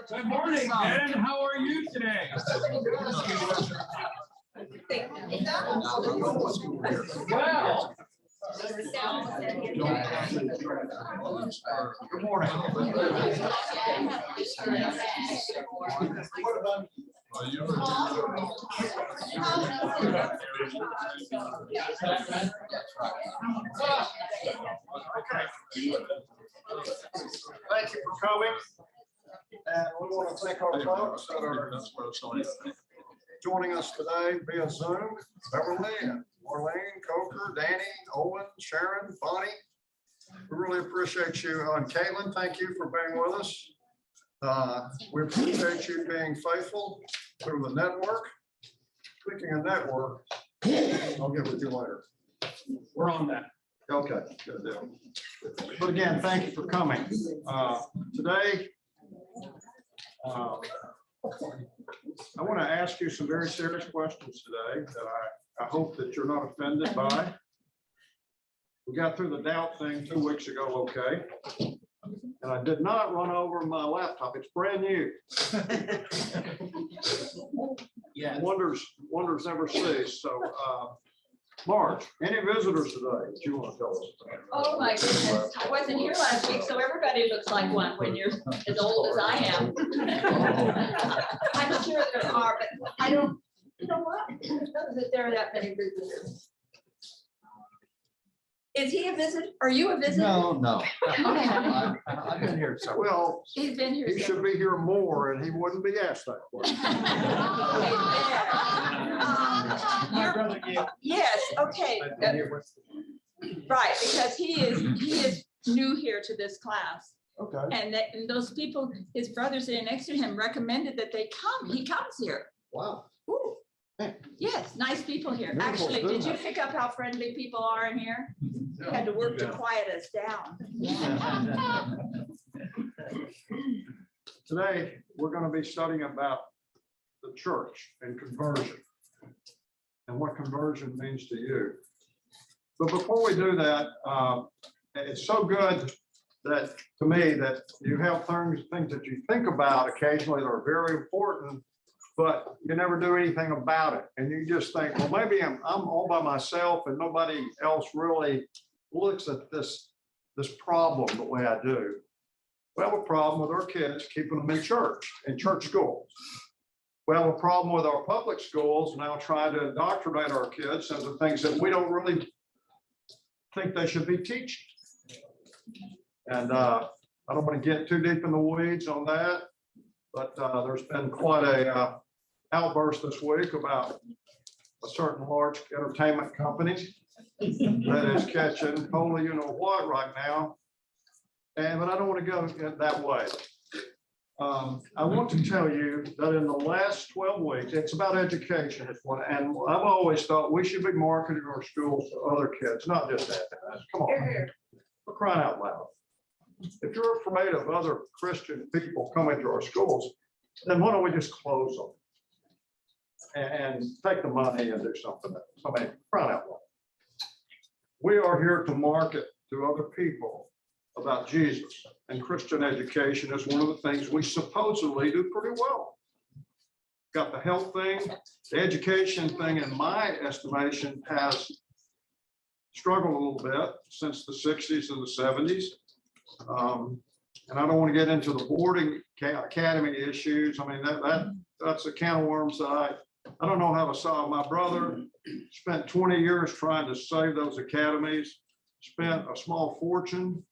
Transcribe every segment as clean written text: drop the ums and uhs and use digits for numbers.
Good morning, Ben. How are you today? Well. Good morning. Thank you for coming. And we want to thank our folks that are joining us today via Zoom. Beverly and Marlene, Coker, Danny, Owen, Sharon, Bonnie. We really appreciate you. And Caitlin, thank you for being with us. We appreciate you being faithful through the network. Speaking of network, I'll get with you later. We're on that. Okay, good deal. But again, thank you for coming. Today, I want to ask you some very serious questions today that I hope that you're not offended by. We got through the doubt thing 2 weeks ago, okay? And I did not run over my laptop. It's brand new. Yeah. Wonders never cease. So, Marge, any visitors today that you want to tell us about? Oh my goodness, I wasn't here last week, so everybody looks like one when you're as old as I am. I'm sure there are, but I don't, you know what? I don't know that there are that many visitors. Is he a visitor? Are you a visitor? No. I've been here. So Well, He's been here. he should be here more and he wouldn't be asked that question. Yes, okay. Right, because he is new here to this class. Okay. And those people, his brothers sitting next to him recommended that they come. He comes here. Wow. Ooh. Yes, nice people here. Beautiful Actually, did you students. pick up how friendly people are in here? You had to work to quiet us down. Today, we're going to be studying about the church and conversion and what conversion means to you. But before we do that, it's so good that to me that you have things that you think about occasionally that are very important, but you never do anything about it. And you just think, well, maybe I'm all by myself and nobody else really looks at this problem the way I do. We have a problem with our kids keeping them in church schools. We have a problem with our public schools now trying to indoctrinate our kids into things that we don't really think they should be teaching. And I don't want to get too deep in the weeds on that, but there's been quite a outburst this week about a certain large entertainment company that is catching holy you know what right now. But I don't want to go that way. I want to tell you that in the last 12 weeks, it's about education. And I've always thought we should be marketing our schools to other kids, not just that. Come on, we're crying out loud. If you're afraid of other Christian people coming to our schools, then why don't we just close them and take the money and do something else? I mean, crying out loud. We are here to market to other people about Jesus, and Christian education is one of the things we supposedly do pretty well. Got the health thing, the education thing, in my estimation, has struggled a little bit since the 60s and the 70s. And I don't want to get into the boarding academy issues. I mean, that's a can of worms that I don't know how to solve. My brother spent 20 years trying to save those academies, spent a small fortune,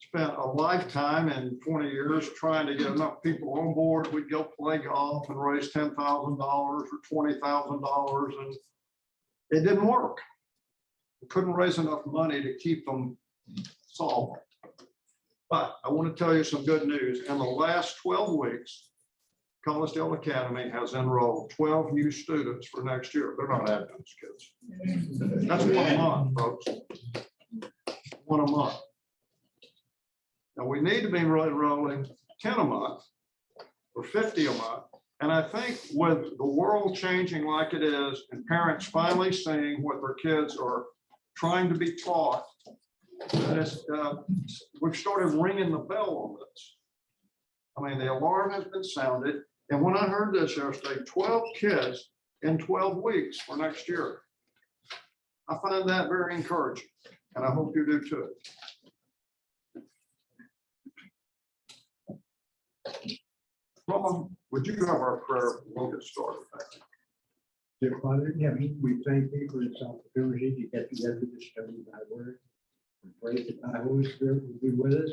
spent a lifetime in 20 years trying to get enough people on board. We'd go play golf and raise $10,000 or $20,000, and it didn't work. We couldn't raise enough money to keep them solvent. But I want to tell you some good news. In the last 12 weeks, Collegedale Academy has enrolled 12 new students for next year. They're not Adventist kids. That's 1 month, folks. 1 a month. Now we need to be enrolling 10 a month or 50 a month. And I think with the world changing like it is and parents finally seeing what their kids are trying to be taught, we've started ringing the bell on this. I mean, the alarm has been sounded. And when I heard this yesterday, 12 kids in 12 weeks for next year. I find that very encouraging, and I hope you do too. Mama, would you have our prayer? We'll get started. Dear Father in heaven, we thank you for this opportunity to get together to study thy word. We pray that thy Holy Spirit will be with us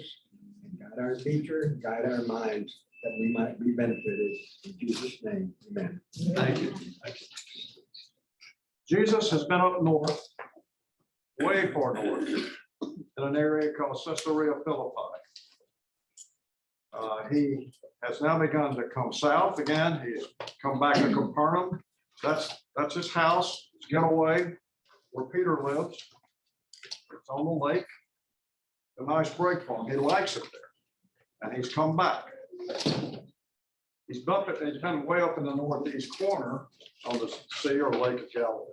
and guide our teacher and guide our minds that we might be benefited. In Jesus' name, amen. Thank you. Jesus has been up north, way far north, in an area called Caesarea Philippi. He has now begun to come south again. He's come back to Capernaum. That's his house, his getaway, where Peter lives. It's on the lake. A nice break for him. He likes it there. And he's come back. He's been way up in the northeast corner on the Sea or Lake of Galilee.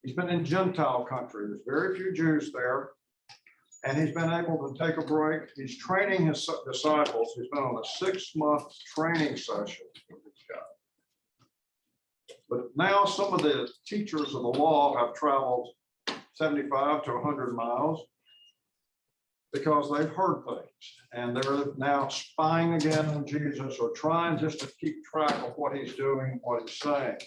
He's been in Gentile country. There's very few Jews there. And he's been able to take a break. He's training his disciples. He's been on a 6-month training session with this guy. But now some of the teachers of the law have traveled 75 to 100 miles because they've heard things. And they're now spying again on Jesus or trying just to keep track of what he's doing, what he's saying.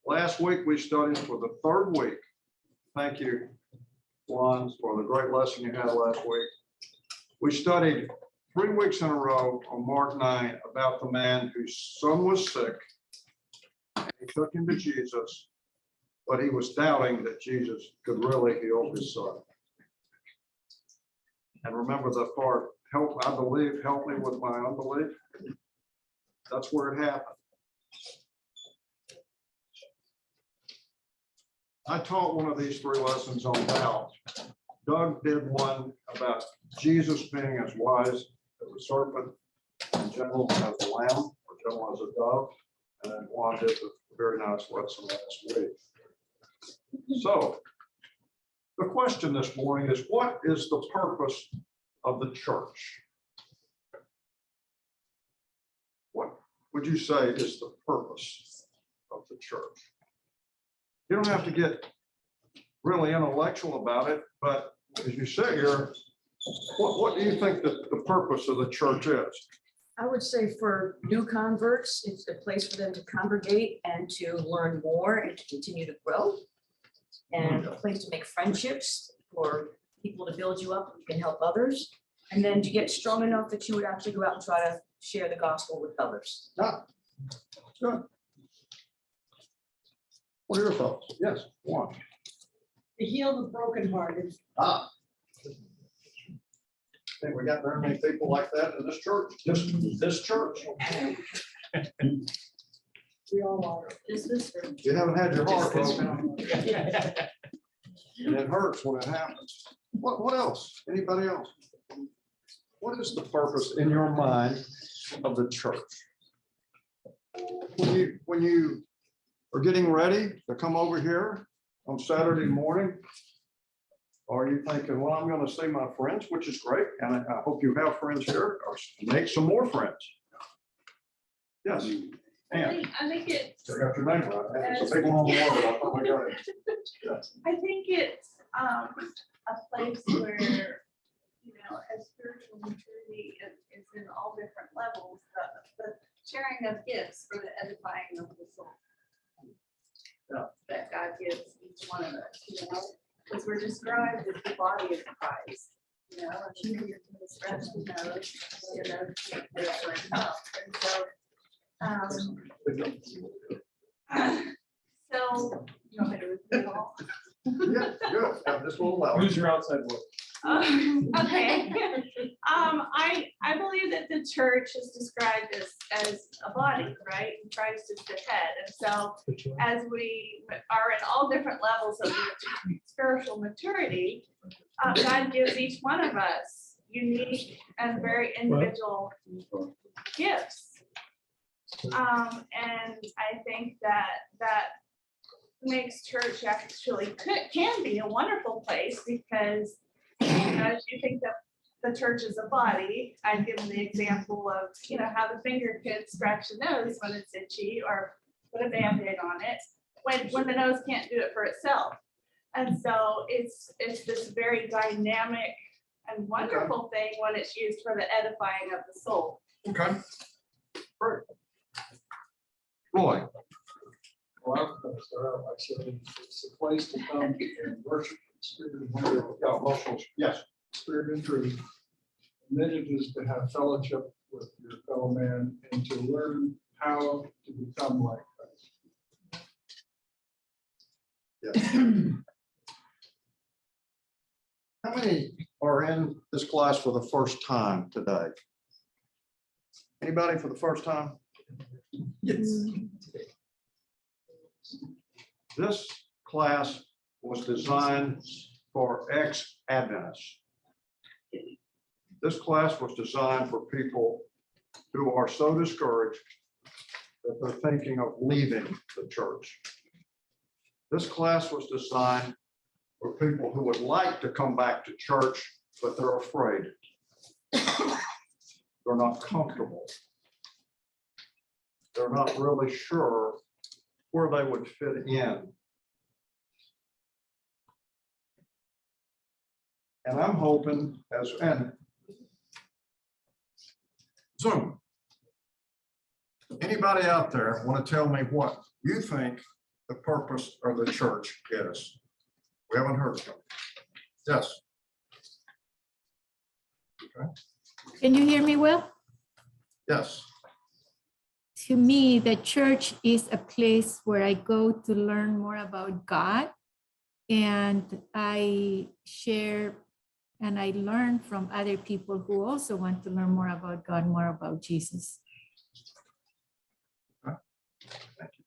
Last week we studied for the 3rd week. Thank you, Duane, for the great lesson you had last week. We studied 3 weeks in a row on Mark 9 about the man whose son was sick. He took him to Jesus, but he was doubting that Jesus could really heal his son. And remember the part, help, I believe, help me with my unbelief. That's where it happened. I taught one of these 3 lessons on doubt. Doug did one about Jesus being as wise as a serpent and gentle as a lamb, or gentle as a dove. And then Juan did a very nice lesson last week. So the question this morning is, what is the purpose of the church? What would you say is the purpose of the church? You don't have to get really intellectual about it, but as you sit here, what do you think that the purpose of the church is? I would say for new converts, it's a place for them to congregate and to learn more and to continue to grow. And a place to make friendships for people to build you up, you can help others. And then to get strong enough that you would actually go out and try to share the gospel with others. Ah, good. What are your thoughts? Yes, Juan. To heal the brokenhearted. Ah. Think we got very many people like that in this church, just this church. We all are. Is this true? You haven't had your heart Just this broken. And it hurts when it happens. What else? Anybody else? What is the purpose in your mind of the church? When you are getting ready to come over here on Saturday morning, are you thinking, well, I'm going to see my friends, which is great, and I hope you have friends here, or make some more friends. Yes. And I think it's, I got your name right. It's a big long word. I thought I got it. Yes. I think it's a place where, as spiritual maturity is in all different levels, the sharing of gifts for the edifying of the soul. Yeah. That God gives each one of us, because we're described as the body of Christ, and you're stretch the nose, there's like up. And so, you want me to repeat all? Yeah, good. Have this little loud. Who's your outside world? Okay. I believe that the church is described as a body, right? And Christ is the head. And so as we are in all different levels of spiritual maturity, God gives each one of us unique and very individual gifts. And I think that makes church actually can be a wonderful place, because as you think the church is a body. I've given the example of, how the finger can scratch the nose when it's itchy or put a Band-Aid on it, when the nose can't do it for itself. And so it's this very dynamic and wonderful thing when it's used for the edifying of the soul. Okay. Great. Roy, Well, I'm gonna start out by saying it's a place to come and worship in spirit and wonder, yeah, Russell, yes, spirit and truth. And then it is to have fellowship with your fellow man and to learn how to become like Christ. yes. How many are in this class for the first time today? Anybody for the first time? Yes. This class was designed for ex-Adventists. This class was designed for people who are so discouraged that they're thinking of leaving the church. This class was designed for people who would like to come back to church, but they're afraid. They're not comfortable. They're not really sure where they would fit in. And I'm hoping and Zoom. Anybody out there want to tell me what you think the purpose of the church is? We haven't heard from you. Yes. Okay. Can you hear me well? Yes. To me, the church is a place where I go to learn more about God, and I share and I learn from other people who also want to learn more about God, more about Jesus. Okay. Thank you.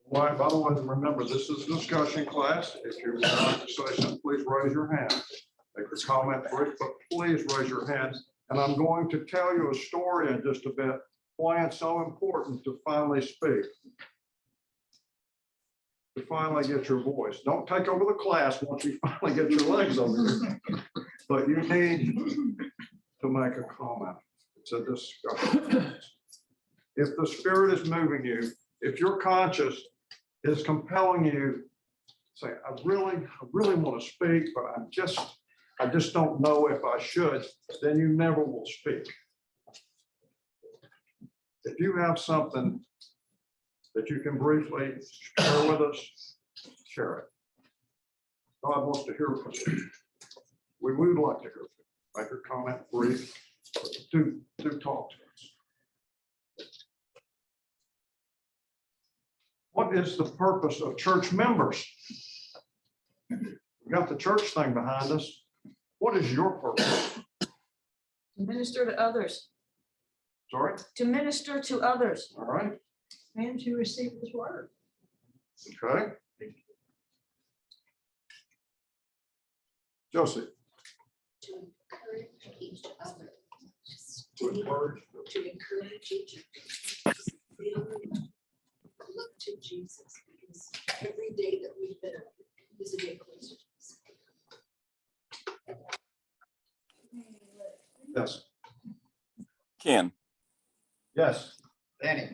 Well, by the way, remember, this is a discussion class. If you would like to say something, please raise your hand. Make a comment, but please raise your hand. And I'm going to tell you a story in just a bit, why it's so important to finally speak. To finally get your voice. Don't take over the class once you finally get your legs over here. But you need to make a comment. It's a discussion. If the Spirit is moving you, if your conscience is compelling you, say, I really want to speak, but I just don't know if I should, then you never will speak. If you have something that you can briefly share with us, share it. God wants to hear from you. We would like to hear from you. Make your comment brief. Do talk to us. What is the purpose of church members? We got the church thing behind us. What is your purpose? To minister to others, Sorry? to minister to others. All right. And to receive his word. Okay. Josie. To encourage each other. To encourage. To encourage each other. Look to Jesus, because every day that we live is a day closer to his. Yes. Ken, Yes. Danny.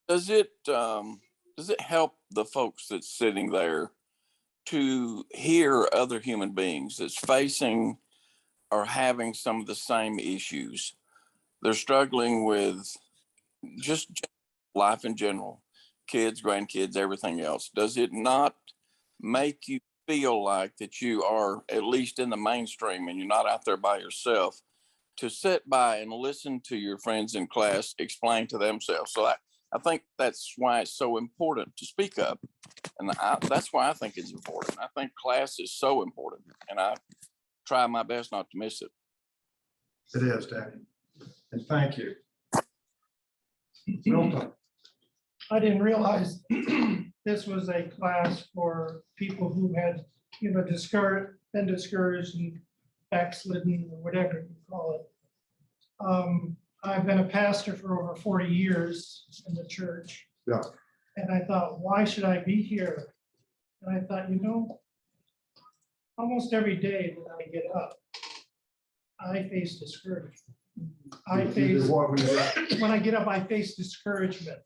does it help the folks that's sitting there to hear other human beings that's facing or having some of the same issues? They're struggling with just life in general, kids, grandkids, everything else. Does it not make you feel like that you are at least in the mainstream and you're not out there by yourself, to sit by and listen to your friends in class explain to themselves? So I think that's why it's so important to speak up. And that's why I think it's important. I think class is so important, and I try my best not to miss it. It is, Danny. And thank you. Milton. I didn't realize this was a class for people who had, been discouraged and backslidden, or whatever you call it. I've been a pastor for over 40 years in the church. Yeah. And I thought, why should I be here? And I thought, almost every day that I get up, I face discouragement. I face, What we got. when I get up, I face discouragement.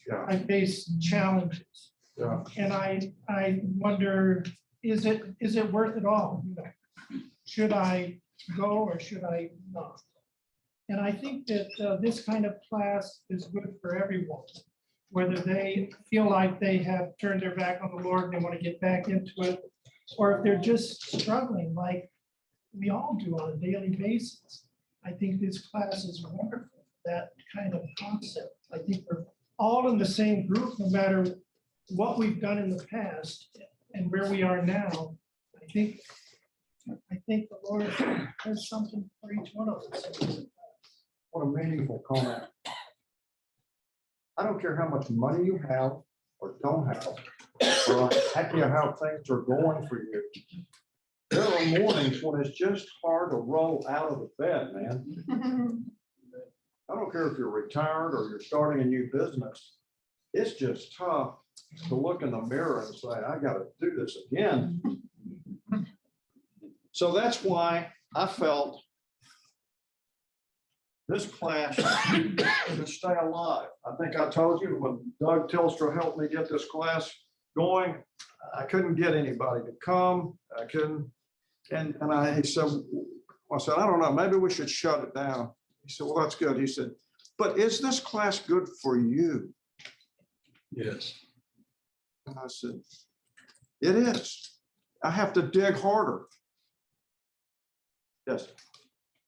Yeah. I face challenges. Yeah. And I wonder, is it worth it all? Should I go or should I not? And I think that this kind of class is good for everyone, whether they feel like they have turned their back on the Lord and they want to get back into it, or if they're just struggling like we all do on a daily basis. I think this class is wonderful, that kind of concept. I think we're all in the same group, no matter what we've done in the past and where we are now. I think the Lord has something for each one of us. What a meaningful comment. I don't care how much money you have or don't have, or how things are going for you. There are mornings when it's just hard to roll out of the bed, man. I don't care if you're retired or you're starting a new business. It's just tough to look in the mirror and say, I got to do this again. So that's why I felt this class should stay alive. I think I told you when Doug Tilstra helped me get this class going, I couldn't get anybody to come. I couldn't. And he said, I said, I don't know, maybe we should shut it down. He said, well, that's good. He said, but is this class good for you? Yes. And I said, it is. I have to dig harder. Yes.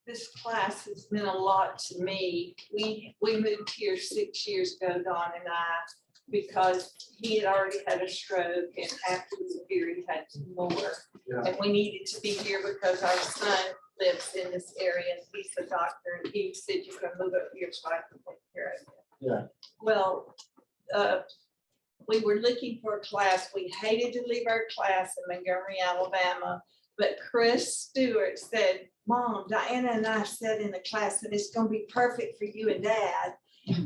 This class has meant a lot to me. We moved here 6 years ago, Don and I, because he had already had a stroke, and after we were here, he had two more. Yeah. And we needed to be here because our son lives in this area, and he's a doctor, and he said, you can move up here so I can take care of you. Yeah. Well, we were looking for a class. We hated to leave our class in Montgomery, Alabama, but Chris Stewart said, Mom, Diana and I sat in the class and it's going to be perfect for you and Dad.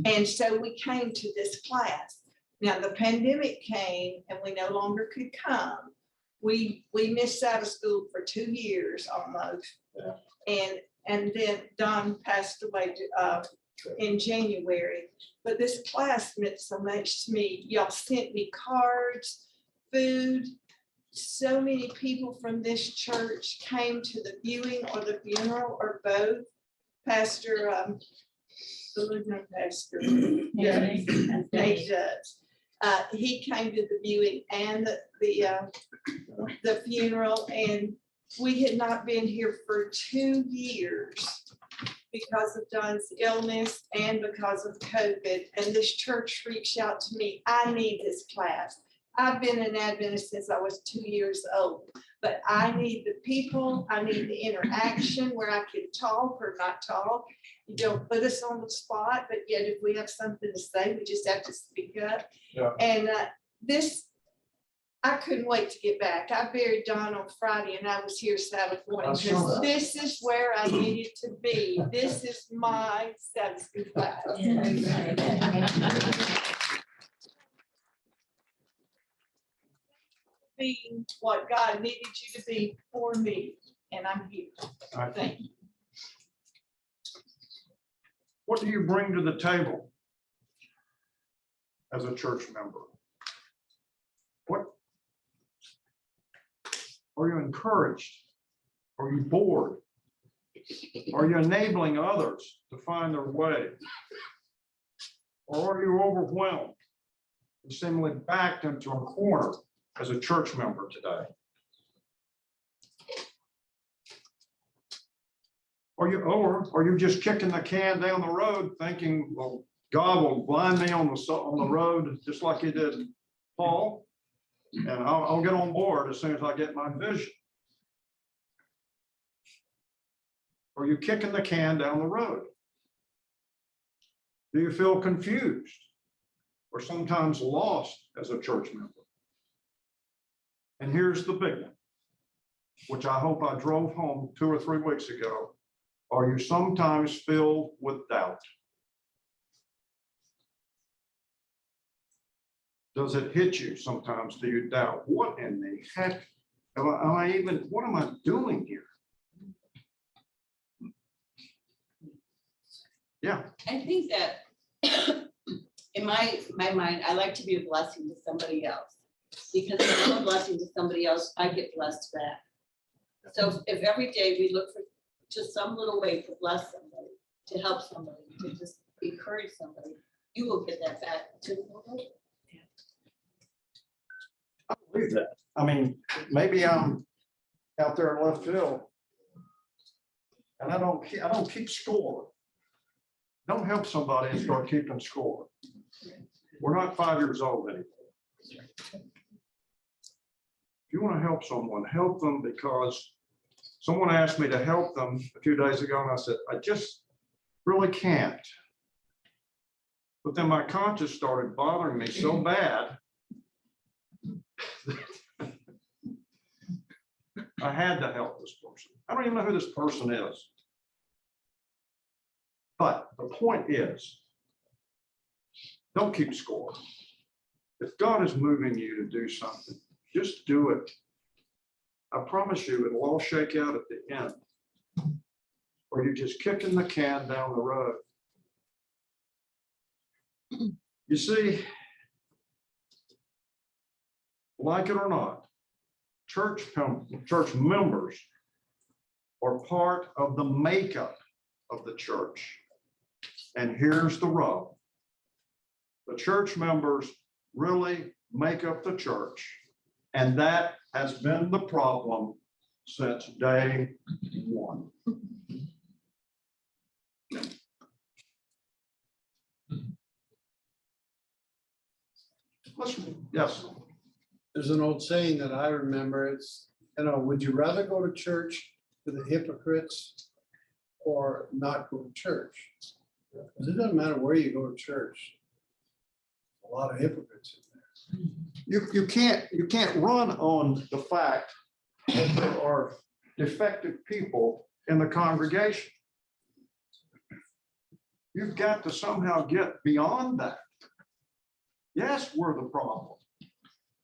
And so we came to this class. Now the pandemic came and we no longer could come. We missed out of school for 2 years almost. Yeah. And then Don passed away in January. But this class meant so much to me. Y'all sent me cards, food. So many people from this church came to the viewing or the funeral or both. Pastor, Pastor, Nate does. He came to the viewing and the funeral, and we had not been here for 2 years because of Don's illness and because of COVID. And this church reached out to me. I need this class. I've been an Adventist since I was 2 years old, but I need the people, I need the interaction where I can talk or not talk. You don't put us on the spot, but yet if we have something to say, we just have to speak up. Yeah. And I couldn't wait to get back. I buried Don on Friday and I was here Sabbath morning because this is where I needed to be. This is my Sabbath school class. Being what God needed you to be for me, and I'm here. Thank you. What do you bring to the table as a church member? What are you encouraged? Are you bored? Are you enabling others to find their way? Or are you overwhelmed and seemingly backed into a corner as a church member today? Are you just kicking the can down the road thinking, well, God will blind me on the road just like he did Paul, and I'll get on board as soon as I get my vision? Are you kicking the can down the road? Do you feel confused or sometimes lost as a church member? And here's the big one, which I hope I drove home 2 or 3 weeks ago. Are you sometimes filled with doubt? Does it hit you sometimes? Do you doubt? What in the heck what am I doing here? Yeah, I think that in my mind, I like to be a blessing to somebody else. Because if I'm a blessing to somebody else, I get blessed back. So if every day we look for just some little way to bless somebody, to help somebody, to just encourage somebody, you will get that back to the world. I believe that. I mean, maybe I'm out there in left field and I don't keep score. Don't help somebody and start keeping score. We're not 5 years old anymore. If you want to help someone, help them, because someone asked me to help them a few days ago and I said, I just really can't. But then my conscience started bothering me so bad. I had to help this person. I don't even know who this person is. But the point is, don't keep score. If God is moving you to do something, just do it. I promise you, it'll all shake out at the end. Or you're just kicking the can down the road. You see, like it or not, church members are part of the makeup of the church. And here's the rub. The church members really make up the church. And that has been the problem since day one. Listen, yes. There's an old saying that I remember. It's, would you rather go to church with the hypocrites or not go to church? Because it doesn't matter where you go to church. A lot of hypocrites in there. You can't run on the fact that there are defective people in the congregation. You've got to somehow get beyond that. Yes, we're the problem.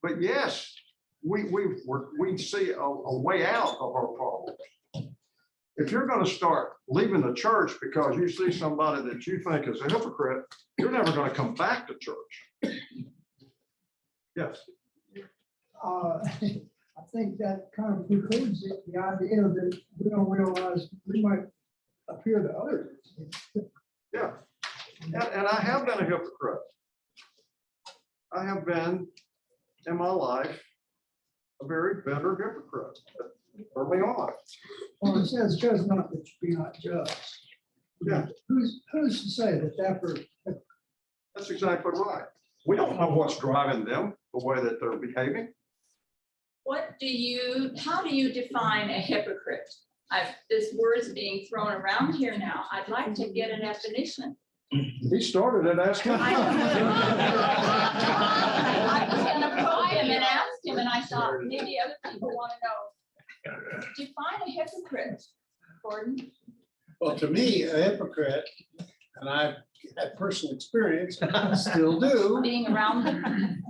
But yes, we see a way out of our problem. If you're going to start leaving the church because you see somebody that you think is a hypocrite, you're never going to come back to church. Yes. I think that kind of precludes the idea that we don't realize we might appear to others. Yeah. And I have been a hypocrite. I have been in my life a very bitter hypocrite early on. Well, it says, judge not that you be not judged. Yeah. Who's to say that That's exactly right. We don't know what's driving them the way that they're behaving. How do you define a hypocrite? This word is being thrown around here now. I'd like to get a definition. He started it asking. I was going to probe him and ask him, and I thought maybe other people want to know. Define a hypocrite, Gordon. Well, to me, a hypocrite, and I've had personal experience, still do. Being around them.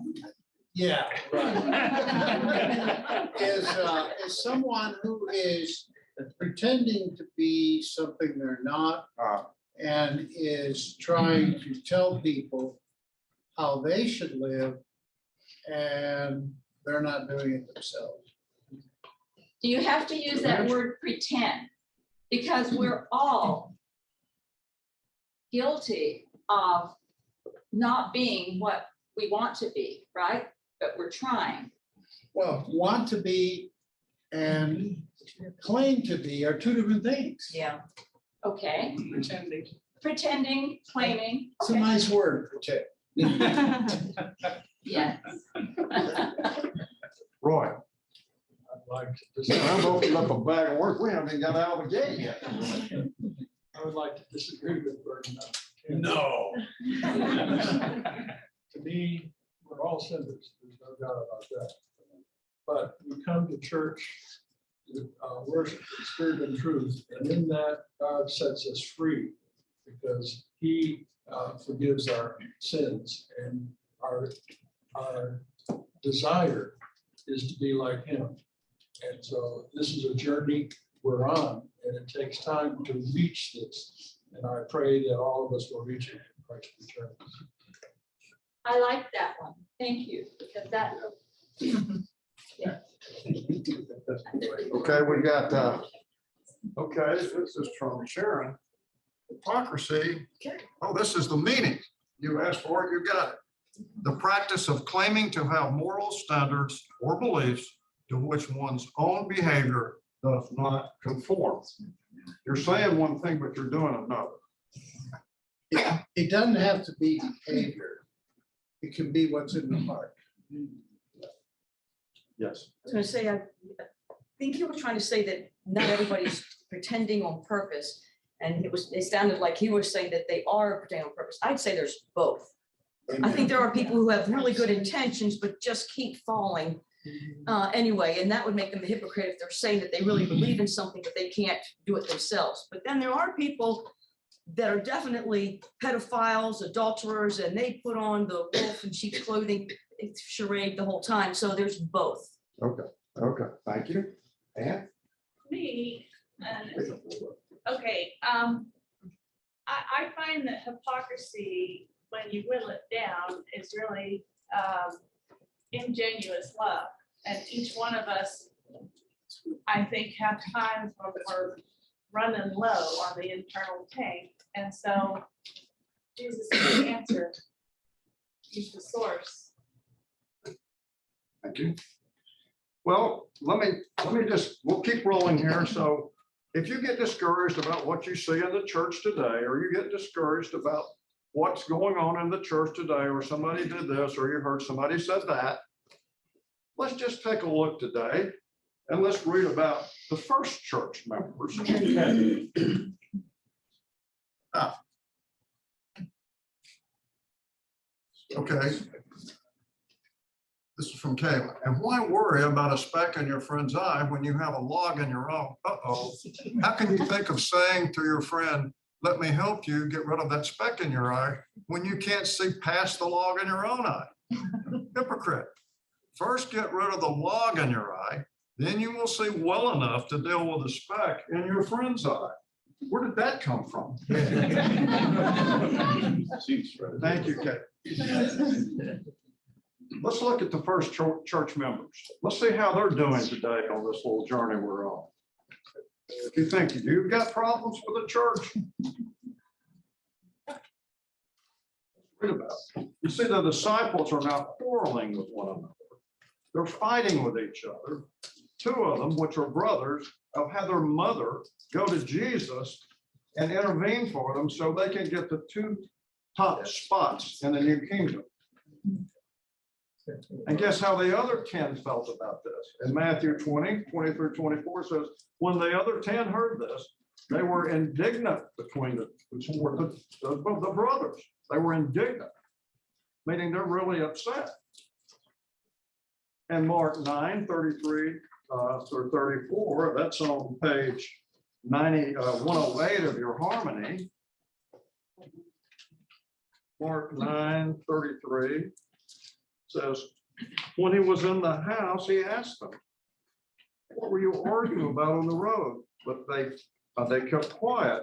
Yeah, right. Is someone who is pretending to be something they're not, and is trying to tell people how they should live, and they're not doing it themselves. Do you have to use that word pretend? Because we're all guilty of not being what we want to be, right? But we're trying. Well, want to be and claim to be are two different things. Yeah. Okay. Pretending, claiming. It's a nice word, pretend. Yes. Roy. I'd like to I'm opening up a bag of work. We haven't even got out of the gate yet. I would like to disagree with Burton. No. To me, we're all sinners. There's no doubt about that. But we come to church to worship in spirit and truth, and in that God sets us free because He forgives our sins, and our desire is to be like Him. And so this is a journey we're on, and it takes time to reach this. And I pray that all of us will reach it in Christ's return. I like that one. Thank you, because that. Okay, we got, okay, this is from Sharon. Hypocrisy. Oh, this is the meaning. You asked for it, you got it. The practice of claiming to have moral standards or beliefs to which one's own behavior does not conform. You're saying one thing, but you're doing another. It doesn't have to be behavior. It can be what's in the heart. Yes. I was gonna say, I think you were trying to say that not everybody's pretending on purpose. And it sounded like he was saying that they are pretending on purpose. I'd say there's both. I think there are people who have really good intentions, but just keep falling anyway. And that would make them a hypocrite if they're saying that they really believe in something, but they can't do it themselves. But then there are people that are definitely pedophiles, adulterers, and they put on the wolf in sheep's clothing charade the whole time. So there's both. Okay, okay, thank you. And? Me, okay, I find that hypocrisy, when you whittle it down, is really ingenuous love. And each one of us, I think, have times when we're running low on the internal tank. And so Jesus is the answer. He's the source. Thank you. Well, let me just, we'll keep rolling here. So if you get discouraged about what you see in the church today, or you get discouraged about what's going on in the church today, or somebody did this, or you heard somebody said that, let's just take a look today and let's read about the first church members. Okay. This is from Kayla. And why worry about a speck in your friend's eye when you have a log in your own? Uh-oh. How can you think of saying to your friend, let me help you get rid of that speck in your eye when you can't see past the log in your own eye? Hypocrite. First, get rid of the log in your eye, then you will see well enough to deal with the speck in your friend's eye. Where did that come from? Thank you, Kate. Let's look at the first church members. Let's see how they're doing today on this little journey we're on. If you think you've got problems with the church, read about it. You see, the disciples are now quarreling with one another. They're fighting with each other. Two of them, which are brothers, have had their mother go to Jesus and intervene for them so they can get the two top spots in the new kingdom. And guess how the other 10 felt about this? In Matthew 20 through 24 says, when the other 10 heard this, they were indignant between the brothers. They were indignant, meaning they're really upset. And Mark 9:33 through 34, that's on page 108 of your harmony. Mark 9:33 says, when he was in the house, he asked them, what were you arguing about on the road? But they kept quiet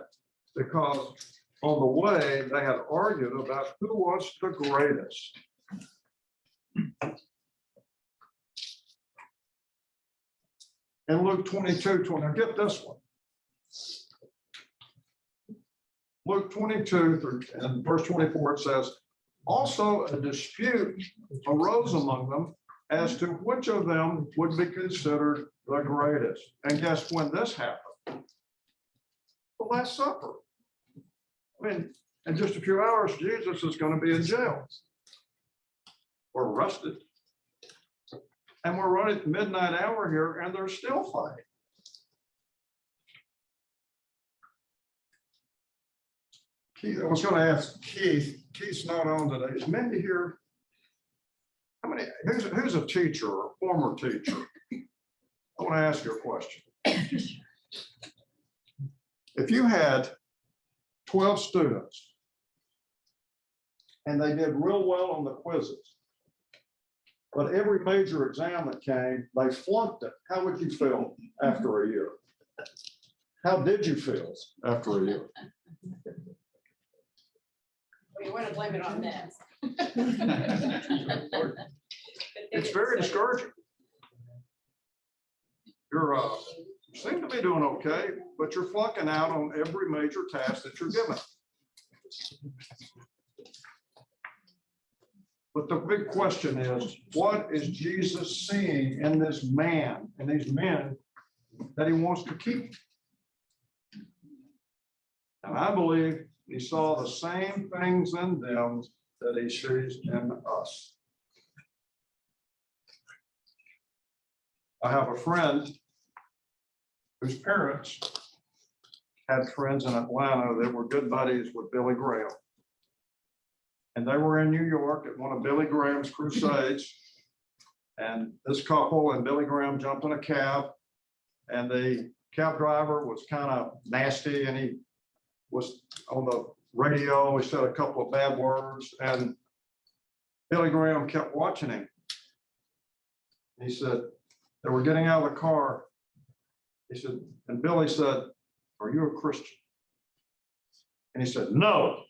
because on the way they had argued about who was the greatest. In Luke 22:20, get this one. Luke 22 through and verse 24, it says, also a dispute arose among them as to which of them would be considered the greatest. And guess when this happened? The Last Supper. I mean, in just a few hours, Jesus is going to be in jail or arrested. And we're right at the midnight hour here, and they're still fighting. Keith, I was going to ask Keith. Keith's not on today. Is Mindy here? How many? Who's a teacher or a former teacher? I want to ask you a question. If you had 12 students and they did real well on the quizzes, But every major exam that came, they flunked it. How would you feel after a year? How did you feel after a year? You want to blame it on this. It's very discouraging. You seem to be doing okay, but you're flunking out on every major task that you're given. But the big question is, what is Jesus seeing in this man and these men that he wants to keep? And I believe he saw the same things in them that he sees in us. I have a friend whose parents had friends in Atlanta that were good buddies with Billy Graham. And they were in New York at one of Billy Graham's crusades. And this couple and Billy Graham jumped in a cab, and the cab driver was kind of nasty, and he was on the radio. He said a couple of bad words, and Billy Graham kept watching him. He said, they were getting out of the car. He said, and Billy said, "Are you a Christian?" And he said, "No."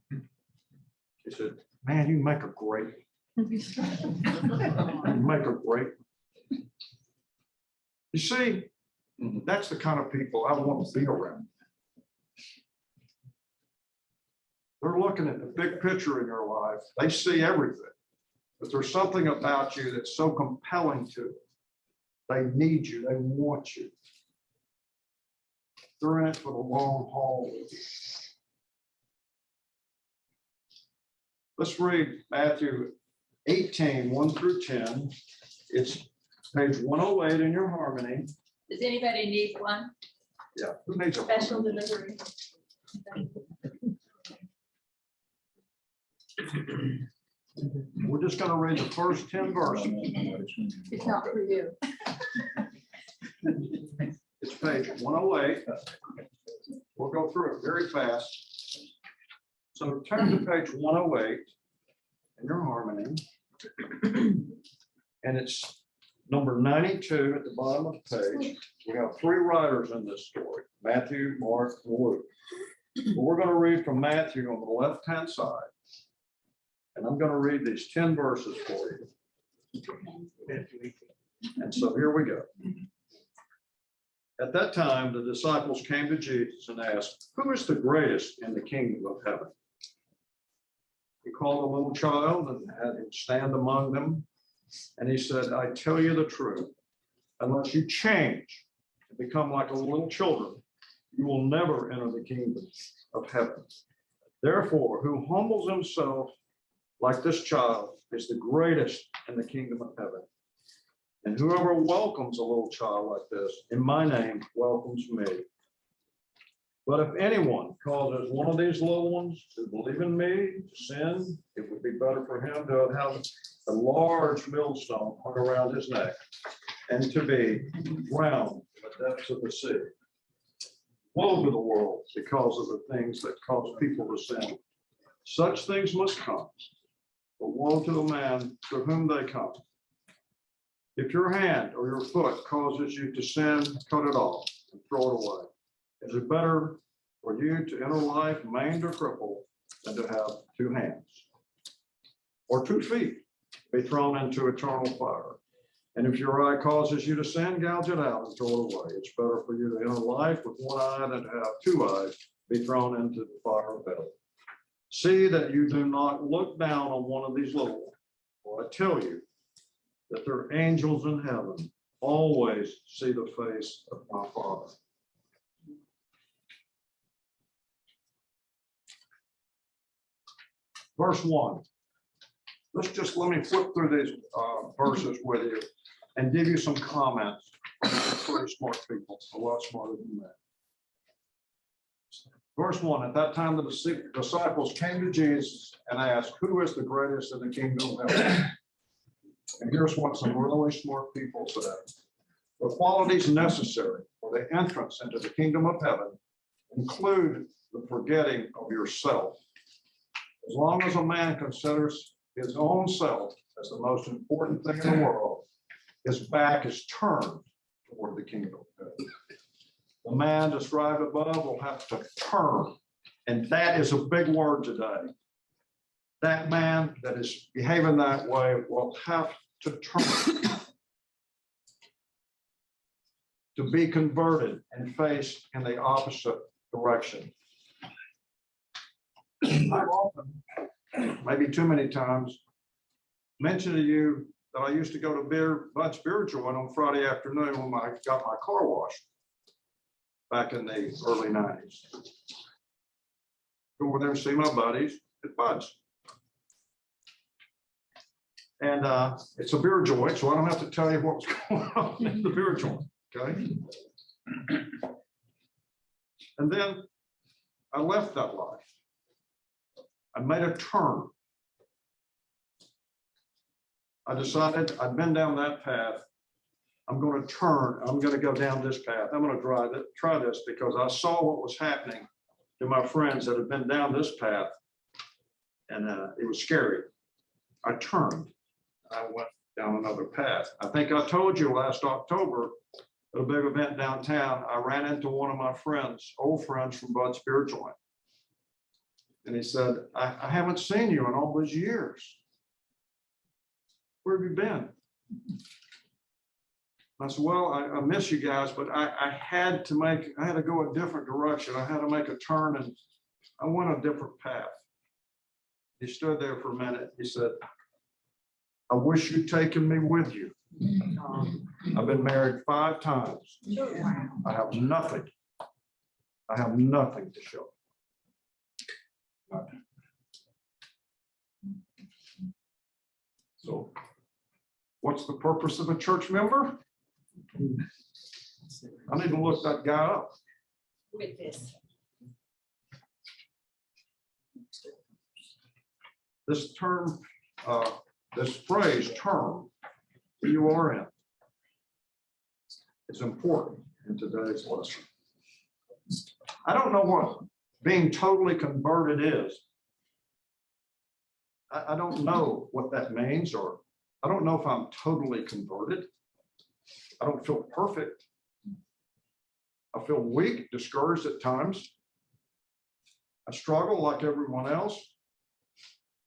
He said, "Man, you make a great. You make a great." You see, that's the kind of people I want to be around. They're looking at the big picture in your life. They see everything. But there's something about you that's so compelling to them. They need you. They want you. They're in it for the long haul with you. Let's read Matthew 18, 1 through 10. It's page 108 in your harmony. Does anybody need one? Yeah. Who needs a Special delivery. We're just going to read the first 10 verses. It's not for you. It's page 108. We'll go through it very fast. So turn to page 108 in your harmony. And it's number 92 at the bottom of the page. We have three writers in this story, Matthew, Mark, and Luke. But we're going to read from Matthew on the left-hand side. And I'm going to read these 10 verses for you. And so here we go. At that time, the disciples came to Jesus and asked, "Who is the greatest in the kingdom of heaven?" He called a little child and had him stand among them. And he said, "I tell you the truth, unless you change and become like little children, you will never enter the kingdom of heaven. Therefore, who humbles himself like this child is the greatest in the kingdom of heaven. And whoever welcomes a little child like this in my name welcomes me. But if anyone causes one of these little ones to believe in me to sin, it would be better for him to have a large millstone hung around his neck and to be drowned in the depths of the sea. Woe to the world because of the things that cause people to sin. Such things must come, but woe to the man through whom they come. If your hand or your foot causes you to sin, cut it off and throw it away. Is it better for you to enter life maimed or crippled than to have 2 hands or 2 feet be thrown into eternal fire? And if your eye causes you to sin, gouge it out and throw it away. It's better for you to enter life with 1 eye than to have 2 eyes be thrown into the fire of hell. See that you do not look down on one of these little ones, for I tell you that their angels in heaven always see the face of my Father. Verse 1. Let me flip through these verses with you and give you some comments. Pretty smart people, a lot smarter than that. Verse 1, at that time the disciples came to Jesus and asked, "Who is the greatest in the kingdom of heaven?" And here's what some really smart people said. The qualities necessary for the entrance into the kingdom of heaven include the forgetting of yourself. As long as a man considers his own self as the most important thing in the world, his back is turned toward the kingdom. The man described above will have to turn, and that is a big word today. That man that is behaving that way will have to turn to be converted and face in the opposite direction. I've often, maybe too many times, mentioned to you that I used to go to Bud Spiritual on Friday afternoon when I got my car washed back in the early 90s. Go over there and see my buddies at Bud's. And it's a beer joint, so I don't have to tell you what's going on in the beer joint, okay? And then I left that life. I made a turn. I decided I'd been down that path. I'm going to turn. I'm going to go down this path. I'm going to try this because I saw what was happening to my friends that had been down this path, and it was scary. I turned. I went down another path. I think I told you last October at a big event downtown, I ran into one of my friends, old friends from Bud Spiritual. And he said, I haven't seen you in all those years. Where have you been? I said, well, I miss you guys, but I had to go a different direction. I had to make a turn, and I went a different path. He stood there for a minute. He said, I wish you'd taken me with you. I've been married 5 times. I have nothing. I have nothing to show. So what's the purpose of a church member? I need to look that guy up. With this. This term, this phrase, term, who you are in, is important in today's lesson. I don't know what being totally converted is. I don't know what that means, or I don't know if I'm totally converted. I don't feel perfect. I feel weak, discouraged at times. I struggle like everyone else.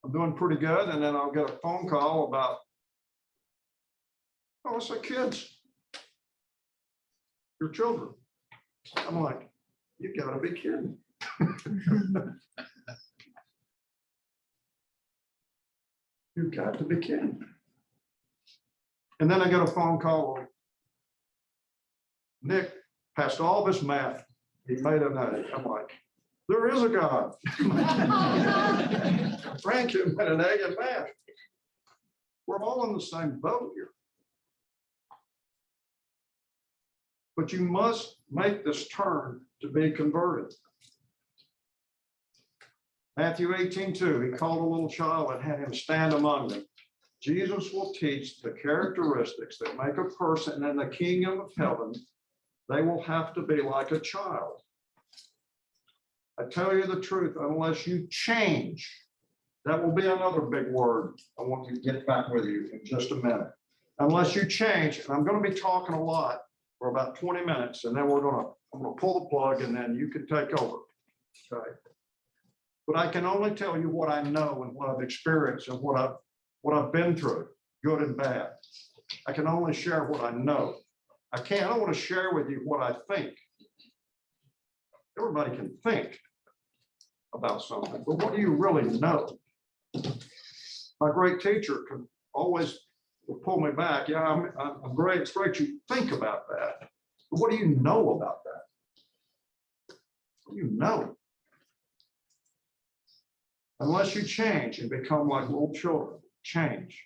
I'm doing pretty good, and then I'll get a phone call about, oh, it's the kids, your children. I'm like, you gotta be kidding. You got to be kidding. And then I get a phone call. Nick passed all this math. He made an A. I'm like, there is a God. Frank made an A in math. We're all in the same boat here. But you must make this turn to be converted. Matthew 18:2, he called a little child and had him stand among them. Jesus will teach the characteristics that make a person in the kingdom of heaven. They will have to be like a child. I tell you the truth, unless you change, that will be another big word. I want to get back with you in just a minute. Unless you change, and I'm going to be talking a lot for about 20 minutes, and then I'm going to pull the plug, and then you can take over. Okay. But I can only tell you what I know and what I've experienced and what I've been through, good and bad. I can only share what I know. I don't want to share with you what I think. Everybody can think about something, but what do you really know? My great teacher can always pull me back. Yeah, I'm great. It's great you think about that. But what do you know about that? What do you know? Unless you change and become like little children, change.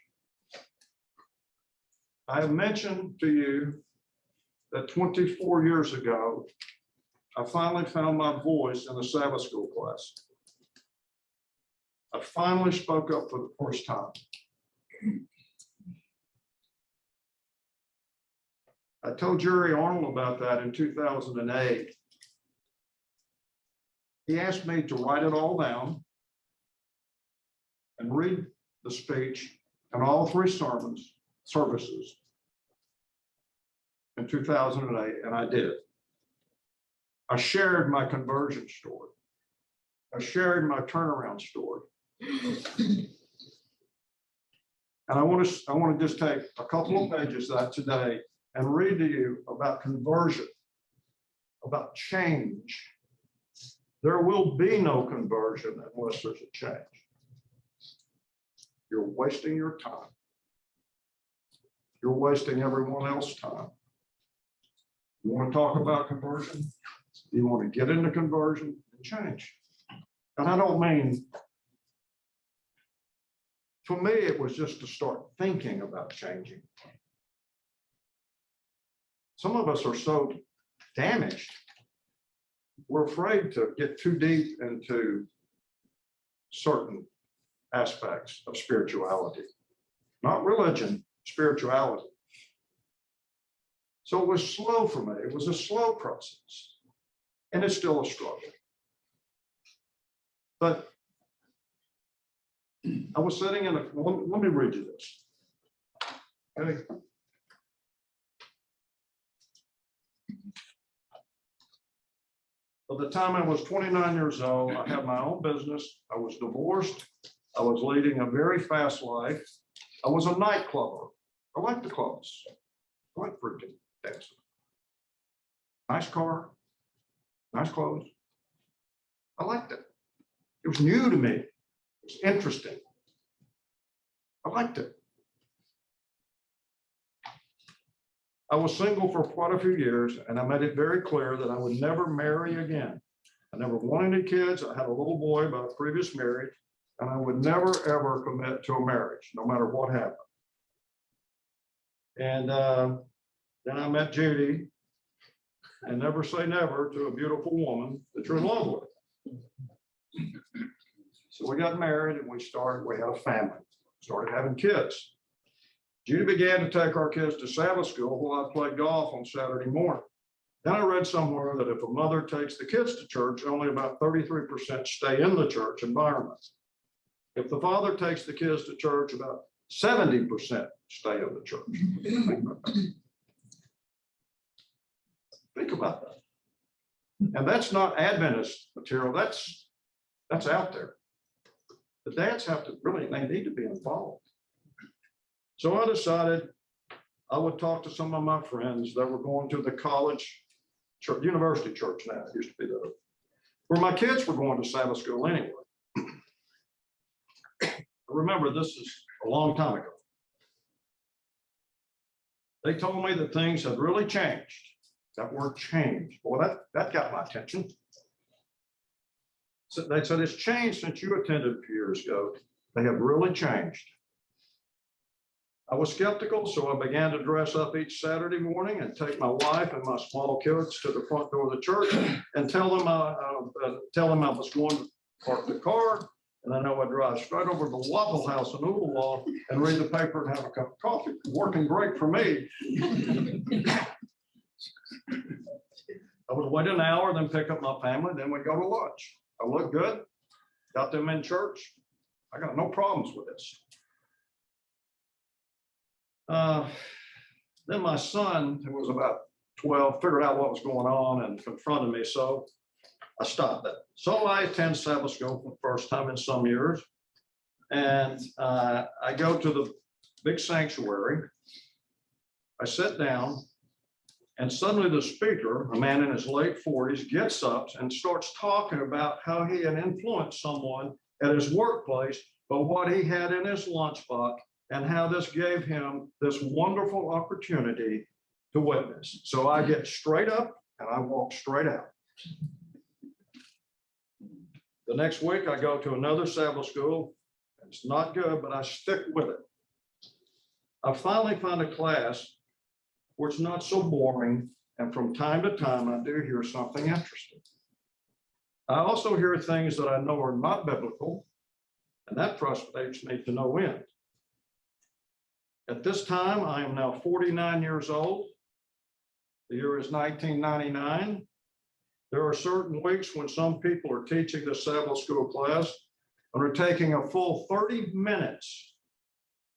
I have mentioned to you that 24 years ago, I finally found my voice in the Sabbath school class. I finally spoke up for the first time. I told Jerry Arnold about that in 2008. He asked me to write it all down and read the speech in all three services in 2008, and I did. I shared my conversion story. I shared my turnaround story. And I want to just take a couple of pages of that today and read to you about conversion, about change. There will be no conversion unless there's a change. You're wasting your time. You're wasting everyone else's time. You want to talk about conversion? You want to get into conversion and change. And I don't mean, for me, it was just to start thinking about changing. Some of us are so damaged, we're afraid to get too deep into certain aspects of spirituality, not religion, spirituality. So it was slow for me. It was a slow process, and it's still a struggle. But I was sitting in let me read you this. Okay. By the time I was 29 years old, I had my own business. I was divorced. I was leading a very fast life. I was a nightclubber. I liked the clubs. I like freaking dancing. Nice car, nice clothes. I liked it. It was new to me. It was interesting. I liked it. I was single for quite a few years, and I made it very clear that I would never marry again. I never wanted any kids. I had a little boy by a previous marriage, and I would never, ever commit to a marriage, no matter what happened. And then I met Judy, and never say never to a beautiful woman that you're in love with. So we got married, and we had a family, started having kids. Judy began to take our kids to Sabbath school while I played golf on Saturday morning. Then I read somewhere that if a mother takes the kids to church, only about 33% stay in the church environment. If the father takes the kids to church, about 70% stay in the church. Think about that. And that's not Adventist material. That's out there. The dads have to they need to be involved. So I decided I would talk to some of my friends that were going to the college church, university church now, it used to be the, where my kids were going to Sabbath school anyway. Remember, this is a long time ago. They told me that things had really changed. That word change, boy, that got my attention. So they said, it's changed since you attended a few years ago. They have really changed. I was skeptical, so I began to dress up each Saturday morning and take my wife and my small kids to the front door of the church and tell them I was going to park the car, and then I would drive straight over to the Waffle House in Ooltewah and read the paper and have a cup of coffee. Working great for me. I would wait an hour, then pick up my family, then we'd go to lunch. I looked good, got them in church. I got no problems with this. Then my son, who was about 12, figured out what was going on and confronted me, so I stopped that. So I attend Sabbath school for the first time in some years, and I go to the big sanctuary. I sit down, and suddenly the speaker, a man in his late 40s, gets up and starts talking about how he had influenced someone at his workplace, but what he had in his lunchbox, and how this gave him this wonderful opportunity to witness. So I get straight up and I walk straight out. The next week I go to another Sabbath school. It's not good, but I stick with it. I finally find a class where it's not so boring, and from time to time I do hear something interesting. I also hear things that I know are not biblical, and that frustrates me to no end. At this time, I am now 49 years old. The year is 1999. There are certain weeks when some people are teaching the Sabbath school class and are taking a full 30 minutes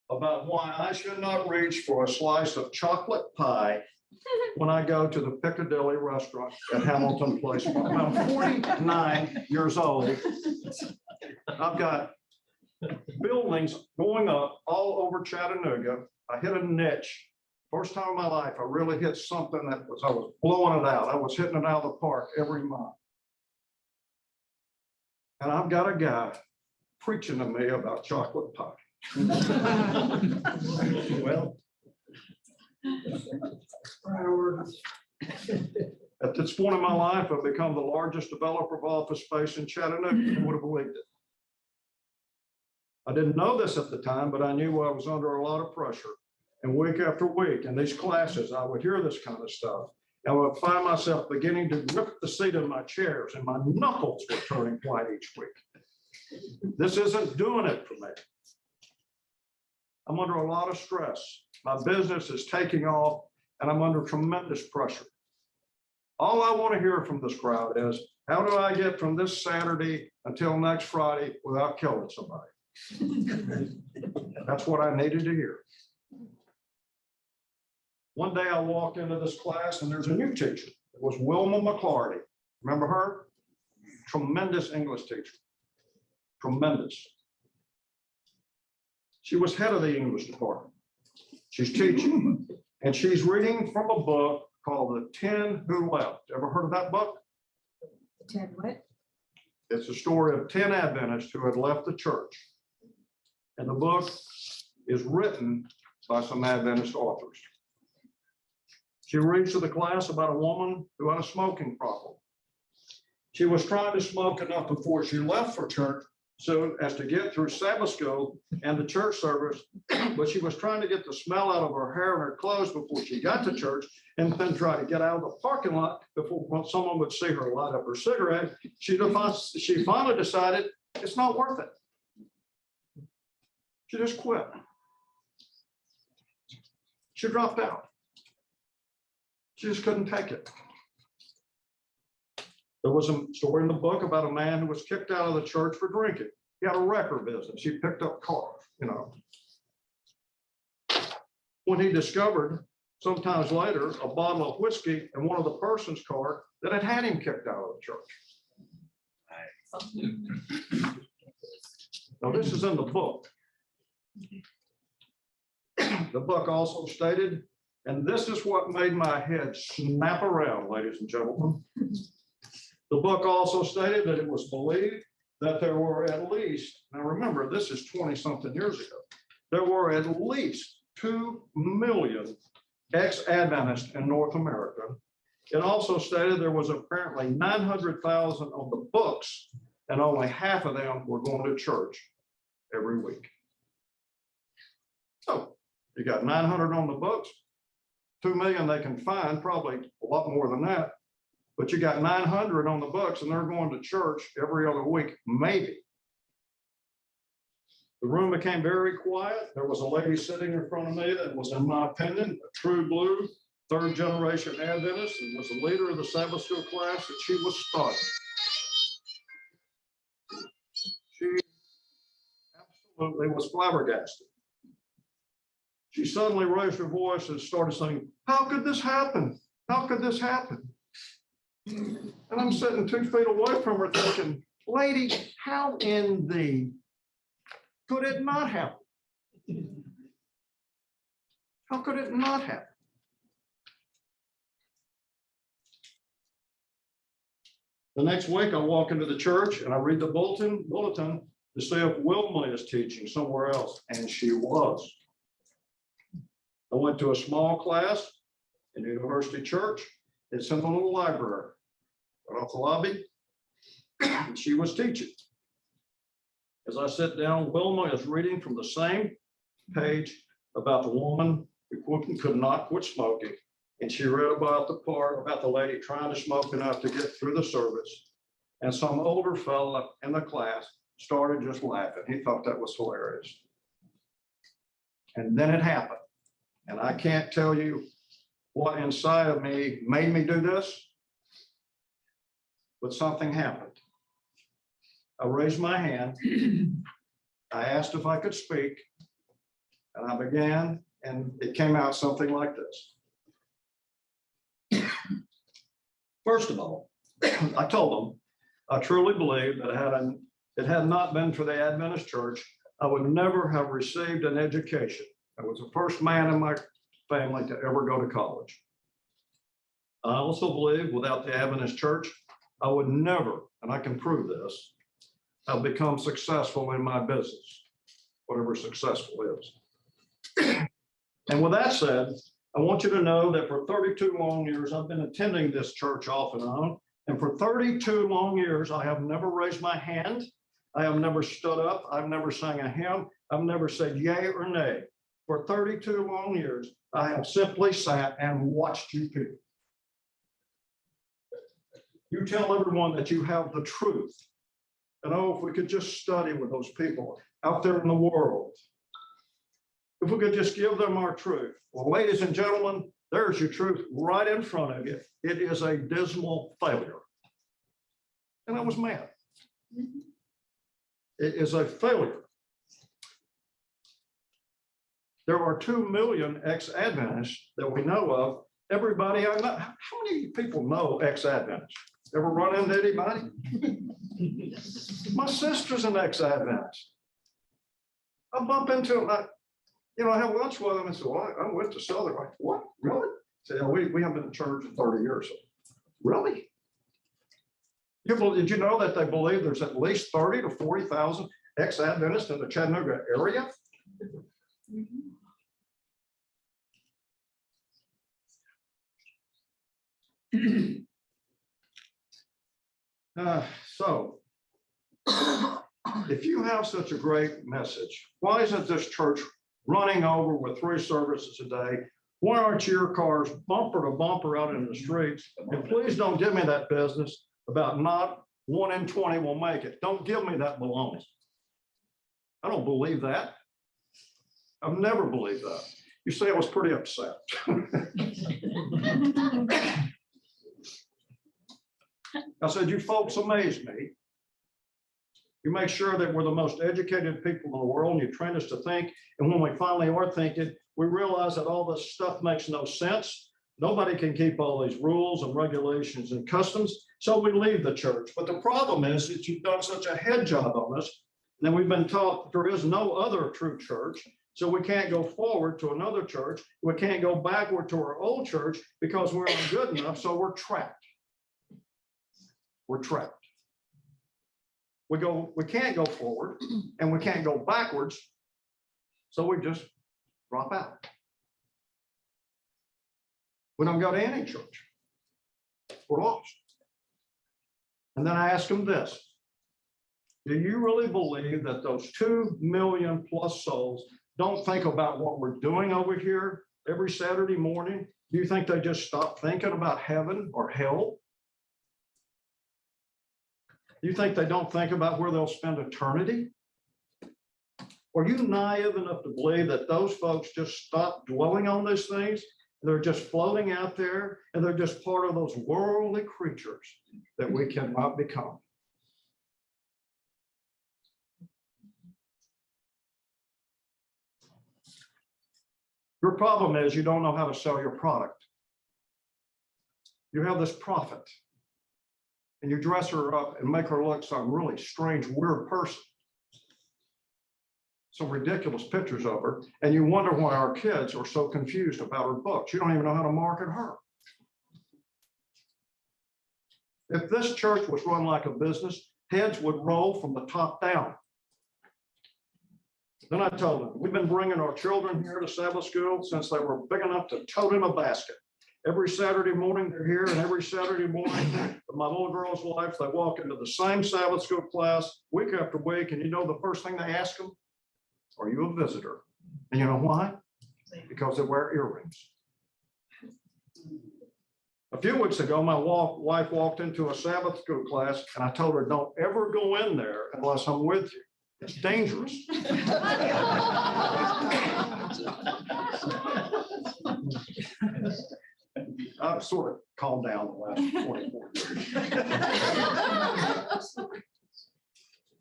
about why I should not reach for a slice of chocolate pie when I go to the Piccadilly restaurant at Hamilton Place. I'm 49 years old. I've got buildings going up all over Chattanooga. I hit a niche. First time in my life, I really hit something I was blowing it out. I was hitting it out of the park every month. And I've got a guy preaching to me about chocolate pie. Well, at this point in my life, I've become the largest developer of office space in Chattanooga. Who would have believed it? I didn't know this at the time, but I knew I was under a lot of pressure. And week after week in these classes, I would hear this kind of stuff. And I would find myself beginning to grip the seat of my chairs, and my knuckles were turning white each week. This isn't doing it for me. I'm under a lot of stress. My business is taking off, and I'm under tremendous pressure. All I want to hear from this crowd is, how do I get from this Saturday until next Friday without killing somebody? That's what I needed to hear. One day I walked into this class and there's a new teacher. It was Wilma McClarty. Remember her? Tremendous English teacher. Tremendous. She was head of the English department. She's teaching and she's reading from a book called The 10 Who Left. Ever heard of that book? 10 what? It's a story of 10 Adventists who had left the church. And the book is written by some Adventist authors. She reads to the class about a woman who had a smoking problem. She was trying to smoke enough before she left for church so as to get through Sabbath school and the church service, but she was trying to get the smell out of her hair and her clothes before she got to church, and then try to get out of the parking lot before someone would see her light up her cigarette. She finally decided it's not worth it. She just quit. She dropped out. She just couldn't take it. There was a story in the book about a man who was kicked out of the church for drinking. He had a record business. He picked up cars, When he discovered, sometimes later, a bottle of whiskey in one of the person's car that had him kicked out of the church. Now, this is in the book. The book also stated, and this is what made my head snap around, ladies and gentlemen. The book also stated that it was believed that there were at least, now remember, this is 20-something years ago, there were at least 2 million ex-Adventists in North America. It also stated there was apparently 900,000 on the books, and only half of them were going to church every week. So you got 900 on the books, 2 million they can find, probably a lot more than that. But you got 900 on the books and they're going to church every other week, maybe. The room became very quiet. There was a lady sitting in front of me that was, in my opinion, a true blue, 3rd generation Adventist, and was the leader of the Sabbath school class that she was starting. She absolutely was flabbergasted. She suddenly raised her voice and started saying, "How could this happen? How could this happen?" And I'm sitting 2 feet away from her thinking, lady, how in the could it not happen? How could it not happen? The next week, I walk into the church and I read the bulletin to see if Wilma is teaching somewhere else, and she was. I went to a small class in the University Church. It's in the little library, right off the lobby, and she was teaching. As I sit down, Wilma is reading from the same page about the woman who could not quit smoking. And she read about the part about the lady trying to smoke enough to get through the service. And some older fella in the class started just laughing. He thought that was hilarious. And then it happened. And I can't tell you what inside of me made me do this, but something happened. I raised my hand. I asked if I could speak. And I began, and it came out something like this. First of all, I told them, I truly believe that it had not been for the Adventist church, I would never have received an education. I was the first man in my family to ever go to college. I also believe without the Adventist church, I would never, and I can prove this, have become successful in my business, whatever successful is. And with that said, I want you to know that for 32 long years, I've been attending this church off and on. And for 32 long years, I have never raised my hand. I have never stood up. I've never sang a hymn. I've never said yay or nay. For 32 long years, I have simply sat and watched you people. You tell everyone that you have the truth. And oh, if we could just study with those people out there in the world. If we could just give them our truth. Well, ladies and gentlemen, there's your truth right in front of you. It is a dismal failure. And I was mad. It is a failure. There are 2 million ex-Adventists that we know of. Everybody I know, how many people know ex-Adventists? Ever run into anybody? My sister's an ex-Adventist. I bump into them. I have lunch with them and say, well, I went to Southern. Like, what? Really? I say, we haven't been in church in 30 years. Really? Did you know that they believe there's at least 30 to 40,000 ex-Adventists in the Chattanooga area? So, if you have such a great message, why isn't this church running over with 3 services a day? Why aren't your cars bumper to bumper out in the streets? And please don't give me that business about not 1 in 20 will make it. Don't give me that baloney. I don't believe that. I've never believed that. You say I was pretty upset. I said, you folks amaze me. You make sure that we're the most educated people in the world, and you train us to think. And when we finally are thinking, we realize that all this stuff makes no sense. Nobody can keep all these rules and regulations and customs. So we leave the church. But the problem is that you've done such a head job on us. And then we've been taught there is no other true church. So we can't go forward to another church. We can't go backward to our old church because we're not good enough. So we're trapped. We're trapped. We can't go forward and we can't go backwards. So we just drop out. We don't go to any church. We're lost. And then I ask them this. Do you really believe that those 2 million plus souls don't think about what we're doing over here every Saturday morning? Do you think they just stop thinking about heaven or hell? You think they don't think about where they'll spend eternity? Are you naive enough to believe that those folks just stop dwelling on these things? They're just floating out there and they're just part of those worldly creatures that we cannot become. Your problem is you don't know how to sell your product. You have this prophet. And you dress her up and make her look some really strange, weird person. Some ridiculous pictures of her. And you wonder why our kids are so confused about her books. You don't even know how to market her. If this church was run like a business, heads would roll from the top down. Then I told them, we've been bringing our children here to Sabbath school since they were big enough to tote in a basket. Every Saturday morning they're here, and every Saturday morning of my little girl's life, they walk into the same Sabbath school class week after week. And you know the first thing they ask them? Are you a visitor? And you know why? Because they wear earrings. A few weeks ago, my wife walked into a Sabbath school class, and I told her, don't ever go in there unless I'm with you. It's dangerous. I've sort of calmed down the last 24 years.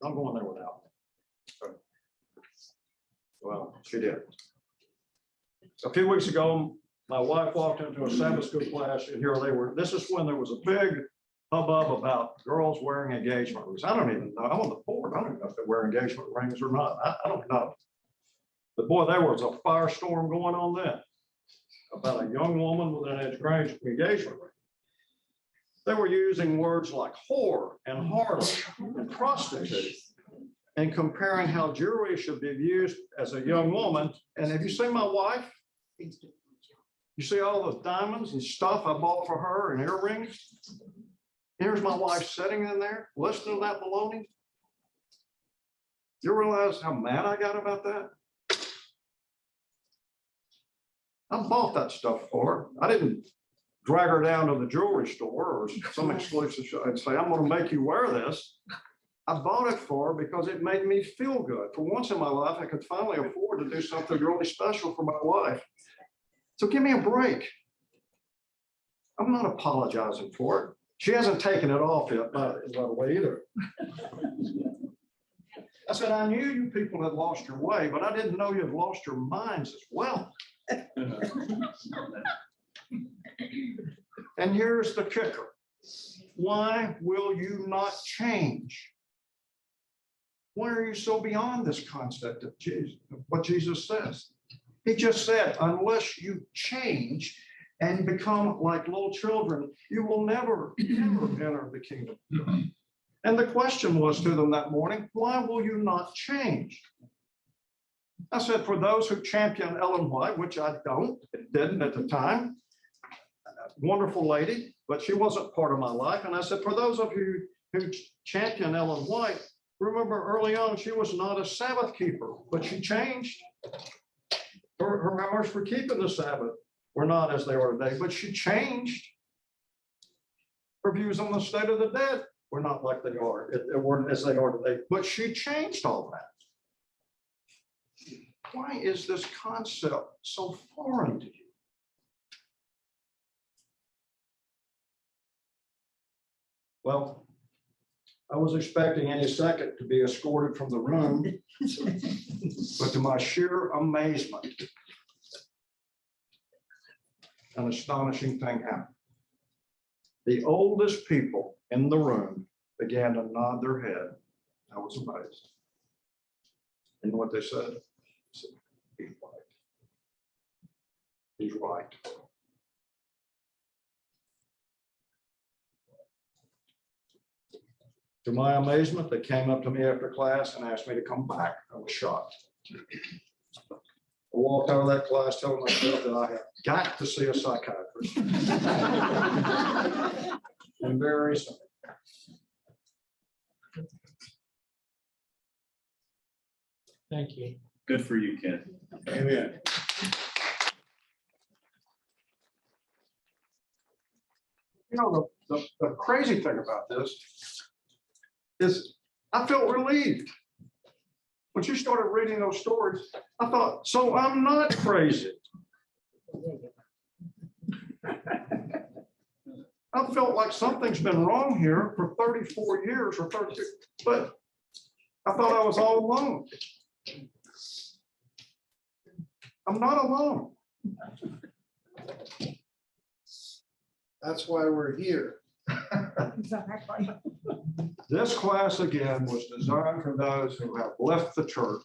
I'm going there without me. Well, she did. A few weeks ago, my wife walked into a Sabbath school class and here they were. This is when there was a big hubbub about girls wearing engagement rings. I don't even know. I'm on the board. I don't even know if they wear engagement rings or not. I don't know. But boy, there was a firestorm going on then about a young woman with an engagement ring. They were using words like whore and harlot and prostitute and comparing how jewelry should be used as a young woman. And have you seen my wife? You see all those diamonds and stuff I bought for her and earrings? Here's my wife sitting in there listening to that baloney. You realize how mad I got about that? I bought that stuff for her. I didn't drag her down to the jewelry store or some exclusive show and say, I'm going to make you wear this. I bought it for her because it made me feel good. For once in my life, I could finally afford to do something really special for my wife. So give me a break. I'm not apologizing for it. She hasn't taken it off yet, by the way, either. I said, I knew you people had lost your way, but I didn't know you had lost your minds as well. And here's the kicker. Why will you not change? Why are you so beyond this concept of Jesus, what Jesus says? He just said, unless you change and become like little children, you will never enter the kingdom. And the question was to them that morning, why will you not change? I said, for those who champion Ellen White, which I didn't at the time, wonderful lady, but she wasn't part of my life. And I said, for those of you who champion Ellen White, remember early on, she was not a Sabbath keeper, but she changed. Her hours for keeping the Sabbath were not as they are today, but she changed. Her views on the state of the dead were not like they are, weren't as they are today, but she changed all that. Why is this concept so foreign to you? Well, I was expecting any second to be escorted from the room, but to my sheer amazement, an astonishing thing happened. The oldest people in the room began to nod their head. I was amazed. And what they said? They said, he's right. He's right. To my amazement, they came up to me after class and asked me to come back. I was shocked. I walked out of that class telling myself that I have got to see a psychiatrist. And very soon. Thank you. Good for you, Ken. Amen. You know, the crazy thing about this is I felt relieved. When she started reading those stories, I thought, so I'm not crazy. I felt like something's been wrong here for 34 years or 32, but I thought I was all alone. I'm not alone. That's why we're here. This class again was designed for those who have left the church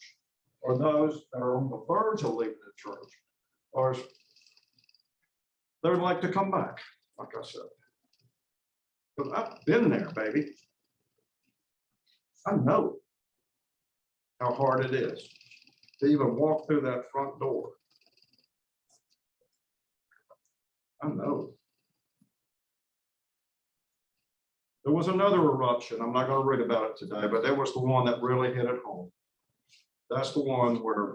or those that are on the verge of leaving the church or they would like to come back, like I said. But I've been there, baby. I know how hard it is to even walk through that front door. I know. There was another eruption. I'm not going to read about it today, but that was the one that really hit it home. That's the one where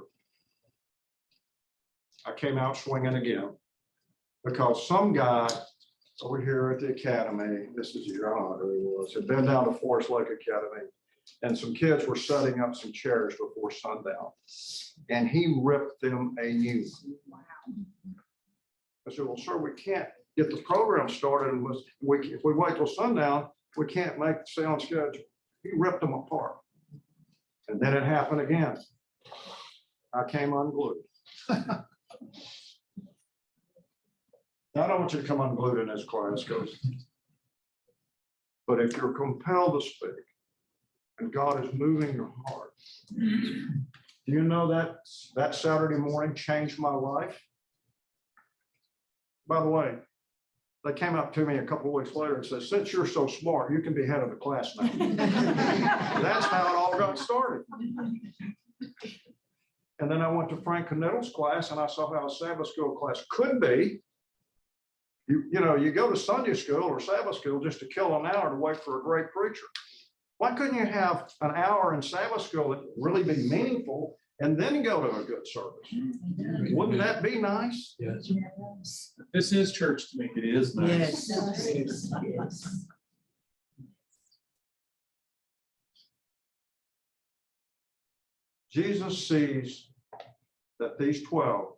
I came out swinging again because some guy over here at the academy, this is your honor, who was, had been down to Forest Lake Academy, and some kids were setting up some chairs before sundown, and he ripped them a new one. I said, well, sir, we can't get the program started, and if we wait till sundown, we can't stay on schedule. He ripped them apart. And then it happened again. I came unglued. Now, I don't want you to come unglued in this class, because. But if you're compelled to speak, and God is moving your heart, do you know that that Saturday morning changed my life? By the way, they came up to me a couple of weeks later and said, since you're so smart, you can be head of the class now. That's how it all got started. And then I went to Frank Connell's class and I saw how a Sabbath school class could be. You know, you go to Sunday school or Sabbath school just to kill an hour to wait for a great preacher. Why couldn't you have an hour in Sabbath school that really be meaningful and then go to a good service? Wouldn't that be nice? Yes. This is church to me. It is nice. Yes. Jesus sees that these 12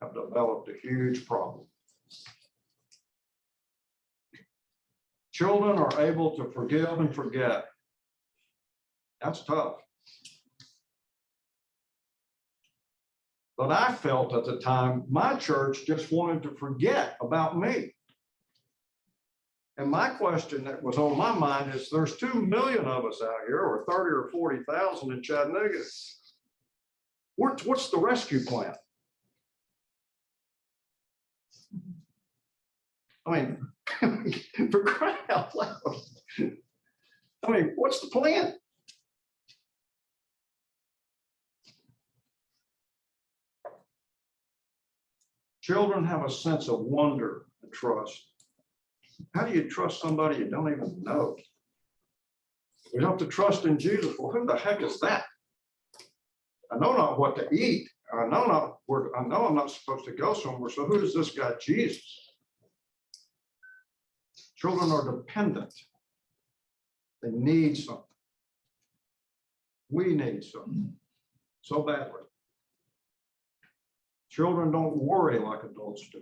have developed a huge problem. Children are able to forgive and forget. That's tough. But I felt at the time, my church just wanted to forget about me. And my question that was on my mind is, there's 2 million of us out here, or 30 or 40,000 in Chattanooga. What's the rescue plan? I mean, for crying out loud. I mean, what's the plan? Children have a sense of wonder and trust. How do you trust somebody you don't even know? We have to trust in Jesus. Well, who the heck is that? I know not what to eat. I know not where. I know I'm not supposed to go somewhere. So who is this guy, Jesus? Children are dependent. They need something. We need something so badly. Children don't worry like adults do.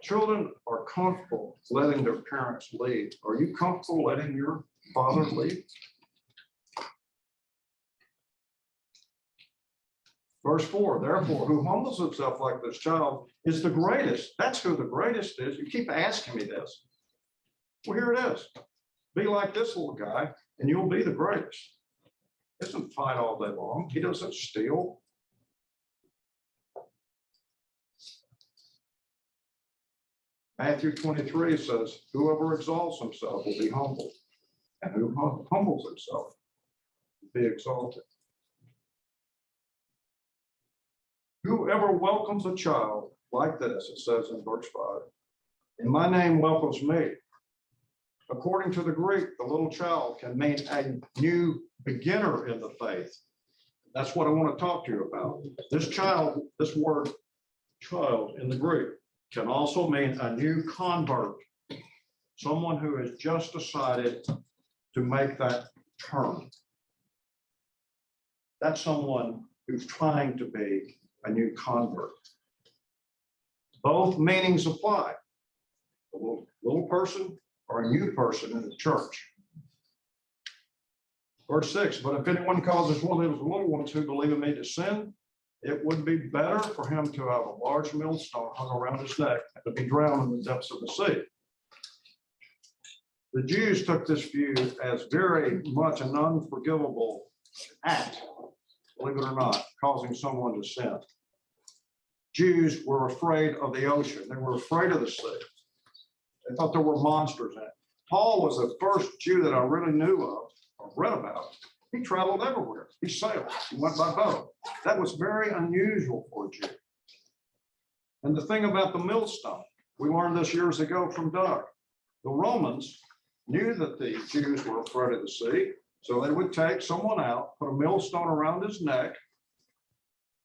Children are comfortable letting their parents lead. Are you comfortable letting your father lead? Verse 4, therefore, who humbles himself like this child is the greatest. That's who the greatest is. You keep asking me this. Well, here it is. Be like this little guy, and you'll be the greatest. He doesn't fight all day long. He doesn't steal. Matthew 23 says, whoever exalts himself will be humbled, and who humbles himself will be exalted. Whoever welcomes a child like this, it says in verse 5, in my name welcomes me. According to the Greek, the little child can mean a new beginner in the faith. That's what I want to talk to you about. This child, this word child in the Greek, can also mean a new convert, someone who has just decided to make that turn. That's someone who's trying to be a new convert. Both meanings apply. A little person or a new person in the church. Verse 6, but if anyone causes one of those little ones who believe in me to sin, it would be better for him to have a large millstone hung around his neck and to be drowned in the depths of the sea. The Jews took this view as very much an unforgivable act, believe it or not, causing someone to sin. Jews were afraid of the ocean. They were afraid of the sea. They thought there were monsters in it. Paul was the first Jew that I really knew of or read about. He traveled everywhere. He sailed. He went by boat. That was very unusual for a Jew. And the thing about the millstone, we learned this years ago from Doug. The Romans knew that the Jews were afraid of the sea, so they would take someone out, put a millstone around his neck,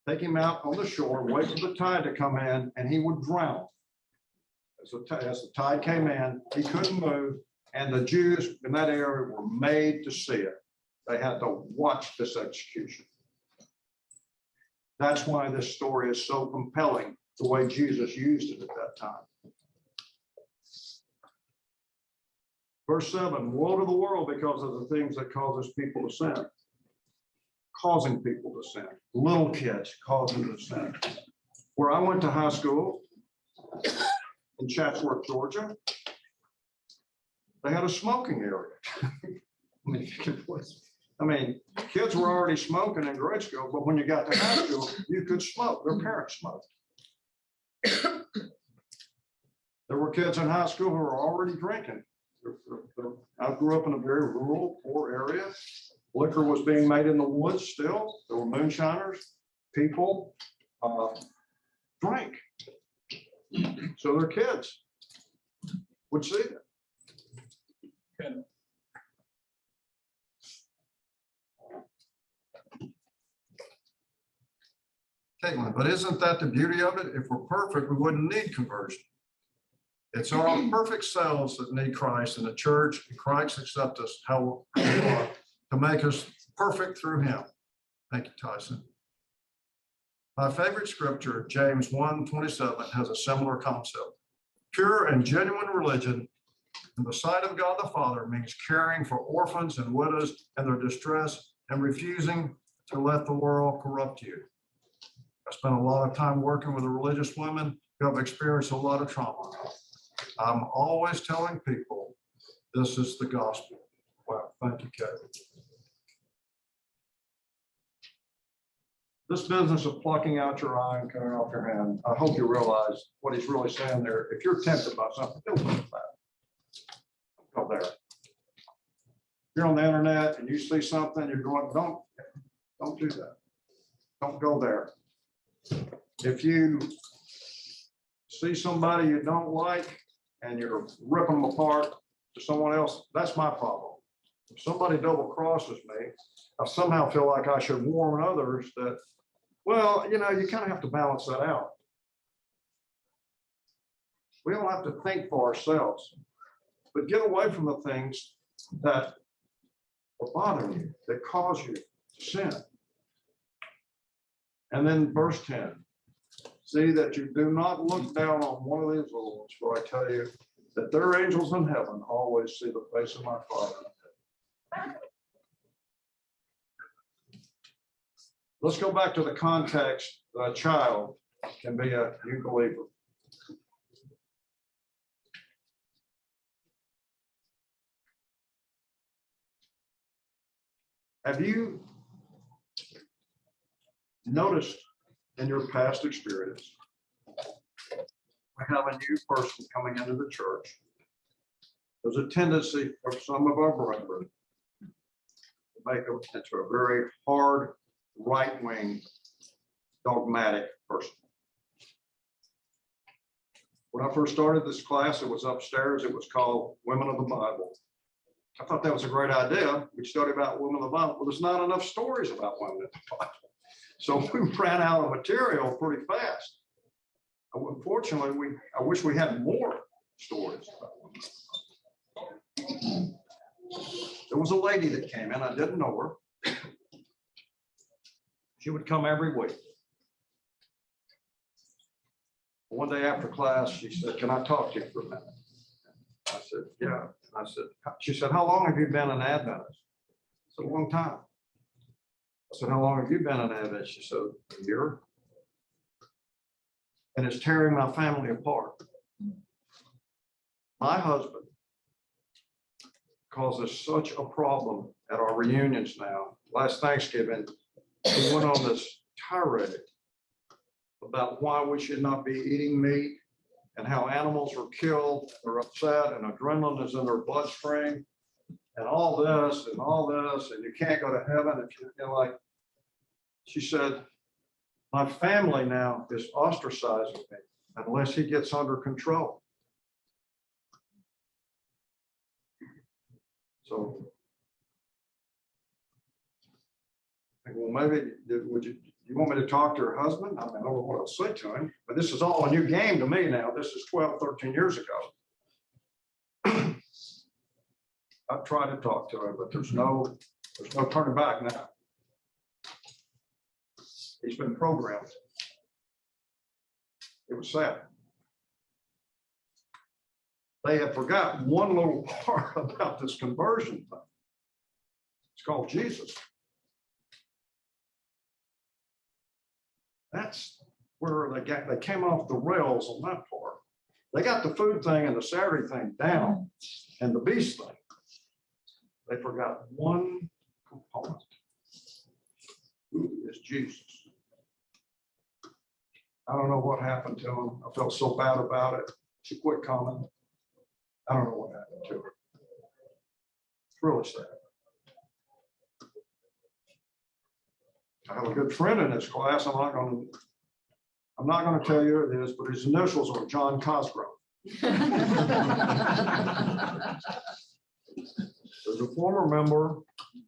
take him out on the shore, wait for the tide to come in, and he would drown. As the tide came in, he couldn't move, and the Jews in that area were made to see it. They had to watch this execution. That's why this story is so compelling, the way Jesus used it at that time. Verse 7, woe to the world because of the things that causes people to sin. Causing people to sin. Little kids causing them to sin. Where I went to high school, in Chatsworth, Georgia. They had a smoking area. I mean, kids were already smoking in grade school, but when you got to high school, you could smoke. Their parents smoked. There were kids in high school who were already drinking. I grew up in a very rural, poor area. Liquor was being made in the woods still. There were moonshiners. People drank. So their kids would see that. Ken, Caitlin, but isn't that the beauty of it? If we're perfect, we wouldn't need conversion. It's our perfect selves that need Christ in the church, and Christ accepts us how we are to make us perfect through him. Thank you, Tyson. My favorite scripture, James 1:27, has a similar concept. Pure and genuine religion in the sight of God the Father means caring for orphans and widows and their distress and refusing to let the world corrupt you. I spent a lot of time working with religious women who have experienced a lot of trauma. I'm always telling people this is the gospel. Wow, thank you, Kevin. This business of plucking out your eye and cutting off your hand, I hope you realize what he's really saying there. If you're tempted by something, don't look at that. Go there. If you're on the internet and you see something, you're going, don't do that. Don't go there. If you see somebody you don't like and you're ripping them apart to someone else, that's my problem. If somebody double crosses me, I somehow feel like I should warn others that, well, you know, you kind of have to balance that out. We don't have to think for ourselves, but get away from the things that are bothering you, that cause you to sin. And then verse 10, see that you do not look down on one of these little ones, for I tell you that their angels in heaven always see the face of my Father. Let's go back to the context that a child can be a new believer. Have you noticed in your past experience, we have a new person coming into the church? There's a tendency for some of our brethren to make them into a very hard, right-wing, dogmatic person. When I first started this class, it was upstairs. It was called Women of the Bible. I thought that was a great idea. We studied about women of the Bible. Well, there's not enough stories about women in the Bible. So we ran out of material pretty fast. Unfortunately, I wish we had more stories about women. There was a lady that came in. I didn't know her. She would come every week. One day after class, she said, "Can I talk to you for a minute?" I said, "Yeah." She said, "How long have you been an Adventist?" I said, "A long time." I said, "How long have you been an Adventist?" She said, "A year." And it's tearing my family apart. My husband causes such a problem at our reunions now. Last Thanksgiving, he went on this tirade about why we should not be eating meat and how animals are killed, they're upset, and adrenaline is in their bloodstream, and all this, and you can't go to heaven if you're like. She said, "My family now is ostracizing me unless he gets under control." So, well, maybe you want me to talk to her husband? I mean, I don't know what I'll say to him, but this is all a new game to me now. This is 12, 13 years ago. I've tried to talk to him, but there's no turning back now. He's been programmed. It was sad. They have forgotten one little part about this conversion thing. It's called Jesus. where they came off the rails on that part. They got the food thing and the Saturday thing down and the beast thing. They forgot one component. Who is Jesus? I don't know what happened to him. I felt so bad about it. She quit coming. I don't know what happened to her. It's really sad. I have a good friend in this class. I'm not going to tell you who it is, but his initials are John Cosgrove. There's a former member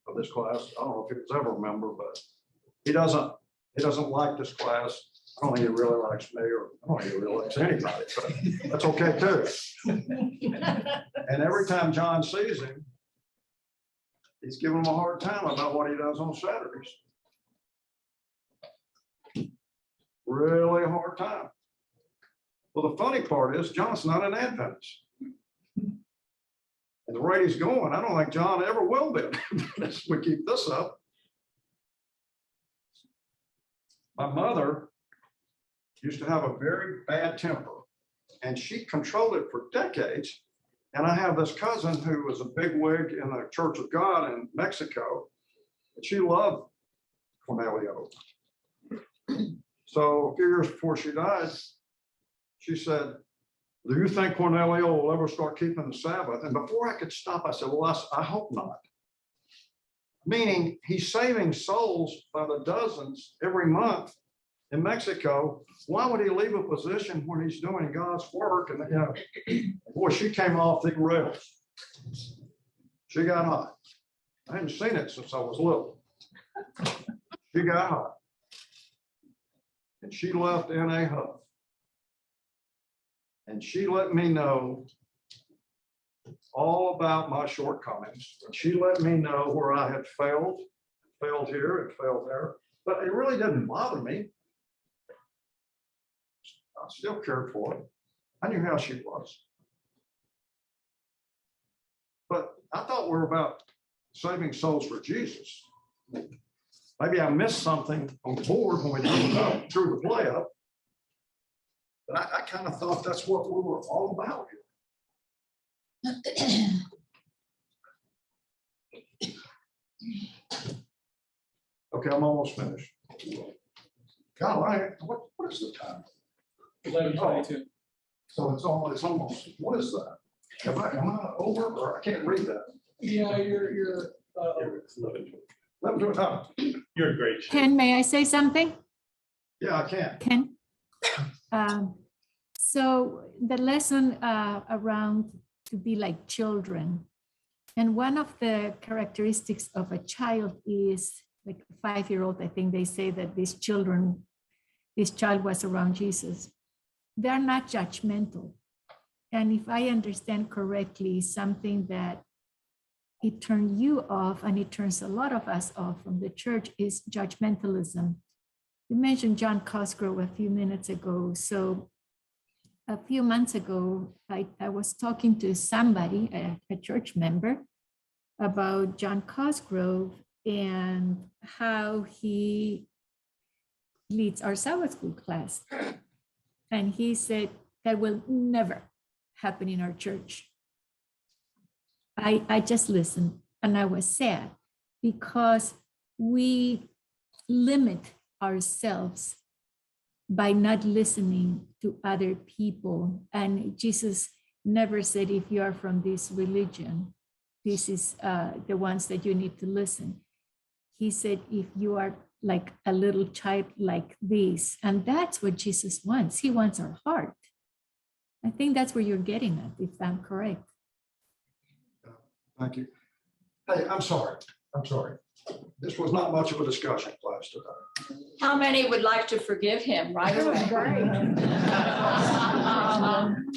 of this class. I don't know if he was ever a member, but he doesn't like this class. I don't think he really likes me, or I don't think he really likes anybody, but that's okay too. And every time John sees him, he's giving him a hard time about what he does on Saturdays. Really hard time. Well, the funny part is John's not an Adventist. And the rate he's going, I don't think John ever will be. If we keep this up. My mother used to have a very bad temper, and she controlled it for decades. And I have this cousin who was a bigwig in the Church of God in Mexico, and she loved Cornelio. So a few years before she died, she said, "Do you think Cornelio will ever start keeping the Sabbath?" And before I could stop, I said, "Well, I hope not." Meaning he's saving souls by the dozens every month in Mexico. Why would he leave a position when he's doing God's work? And, you know, boy, she came off the rails. She got hot. I hadn't seen it since I was little. She got hot. And she left in a huff. And she let me know all about my shortcomings. And she let me know where I had failed here and failed there. But it really didn't bother me. I still cared for her. I knew how she was. But I thought we were about saving souls for Jesus. Maybe I missed something on the board when we drew the play up. But I kind of thought that's what we were all about here. Okay, I'm almost finished. God, what is the time? 11:22. So it's almost, what is that? Am I over, or I can't read that? Yeah, you're. You're great. Ken, may I say something? Yeah, I can. Ken? So the lesson around to be like children. And one of the characteristics of a child is, like a 5-year-old, I think they say that this child was around Jesus. They're not judgmental. And if I understand correctly, something that it turned you off and it turns a lot of us off from the church is judgmentalism. You mentioned John Cosgrove a few minutes ago. So a few months ago, I was talking to somebody, a church member, about John Cosgrove and how he leads our Sabbath school class. And he said, that will never happen in our church. I just listened and I was sad because we limit ourselves by not listening to other people. And Jesus never said, if you are from this religion, this is the ones that you need to listen. He said, if you are like a little child like this, and that's what Jesus wants. He wants our heart. I think that's where you're getting at, if I'm correct. Thank you. Hey, I'm sorry. This was not much of a discussion class today. How many would like to forgive him right away?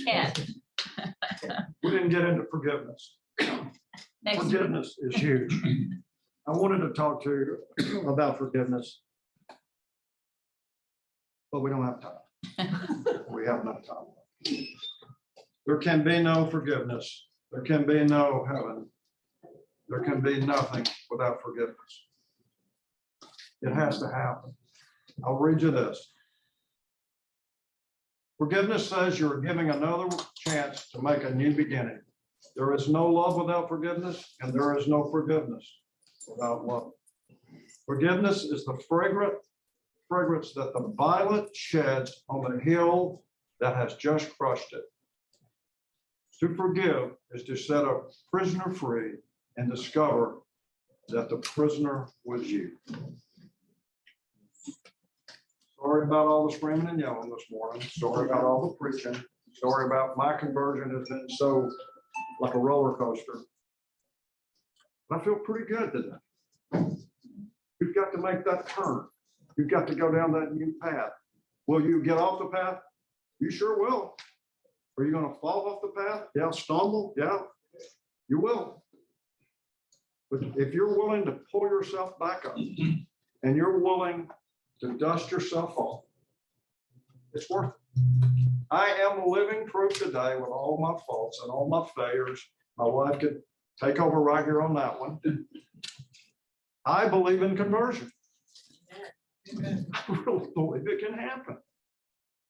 Ken. We didn't get into forgiveness. Next. Forgiveness is huge. I wanted to talk to you about forgiveness, but we don't have time. We have no time. There can be no forgiveness. There can be no heaven. There can be nothing without forgiveness. It has to happen. I'll read you this. Forgiveness says you're giving another chance to make a new beginning. There is no love without forgiveness, and there is no forgiveness without love. Forgiveness is the fragrance that the violet sheds on the hill that has just crushed it. To forgive is to set a prisoner free and discover that the prisoner was you. Sorry about all the screaming and yelling this morning. Sorry about all the preaching. Sorry about my conversion has been so like a roller coaster. But I feel pretty good today. You've got to make that turn. You've got to go down that new path. Will you get off the path? You sure will. Are you going to fall off the path? Yeah, stumble. Yeah, you will. But if you're willing to pull yourself back up and you're willing to dust yourself off, it's worth it. I am living proof today with all my faults and all my failures. My wife could take over right here on that one. I believe in conversion. I really believe it can happen.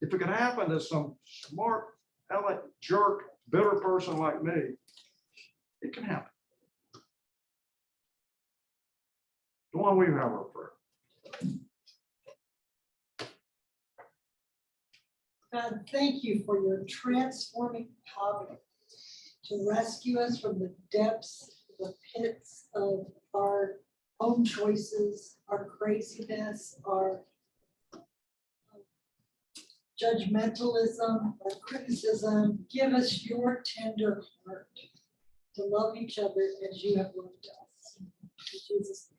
If it can happen to some smart, jerk, bitter person like me, it can happen. Duane, we have our prayer. God, thank you for your transforming power to rescue us from the depths, the pits of our own choices, our craziness, our judgmentalism, our criticism. Give us your tender heart to love each other as you have loved us. In Jesus'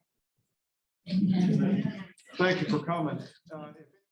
name. Thank you for coming.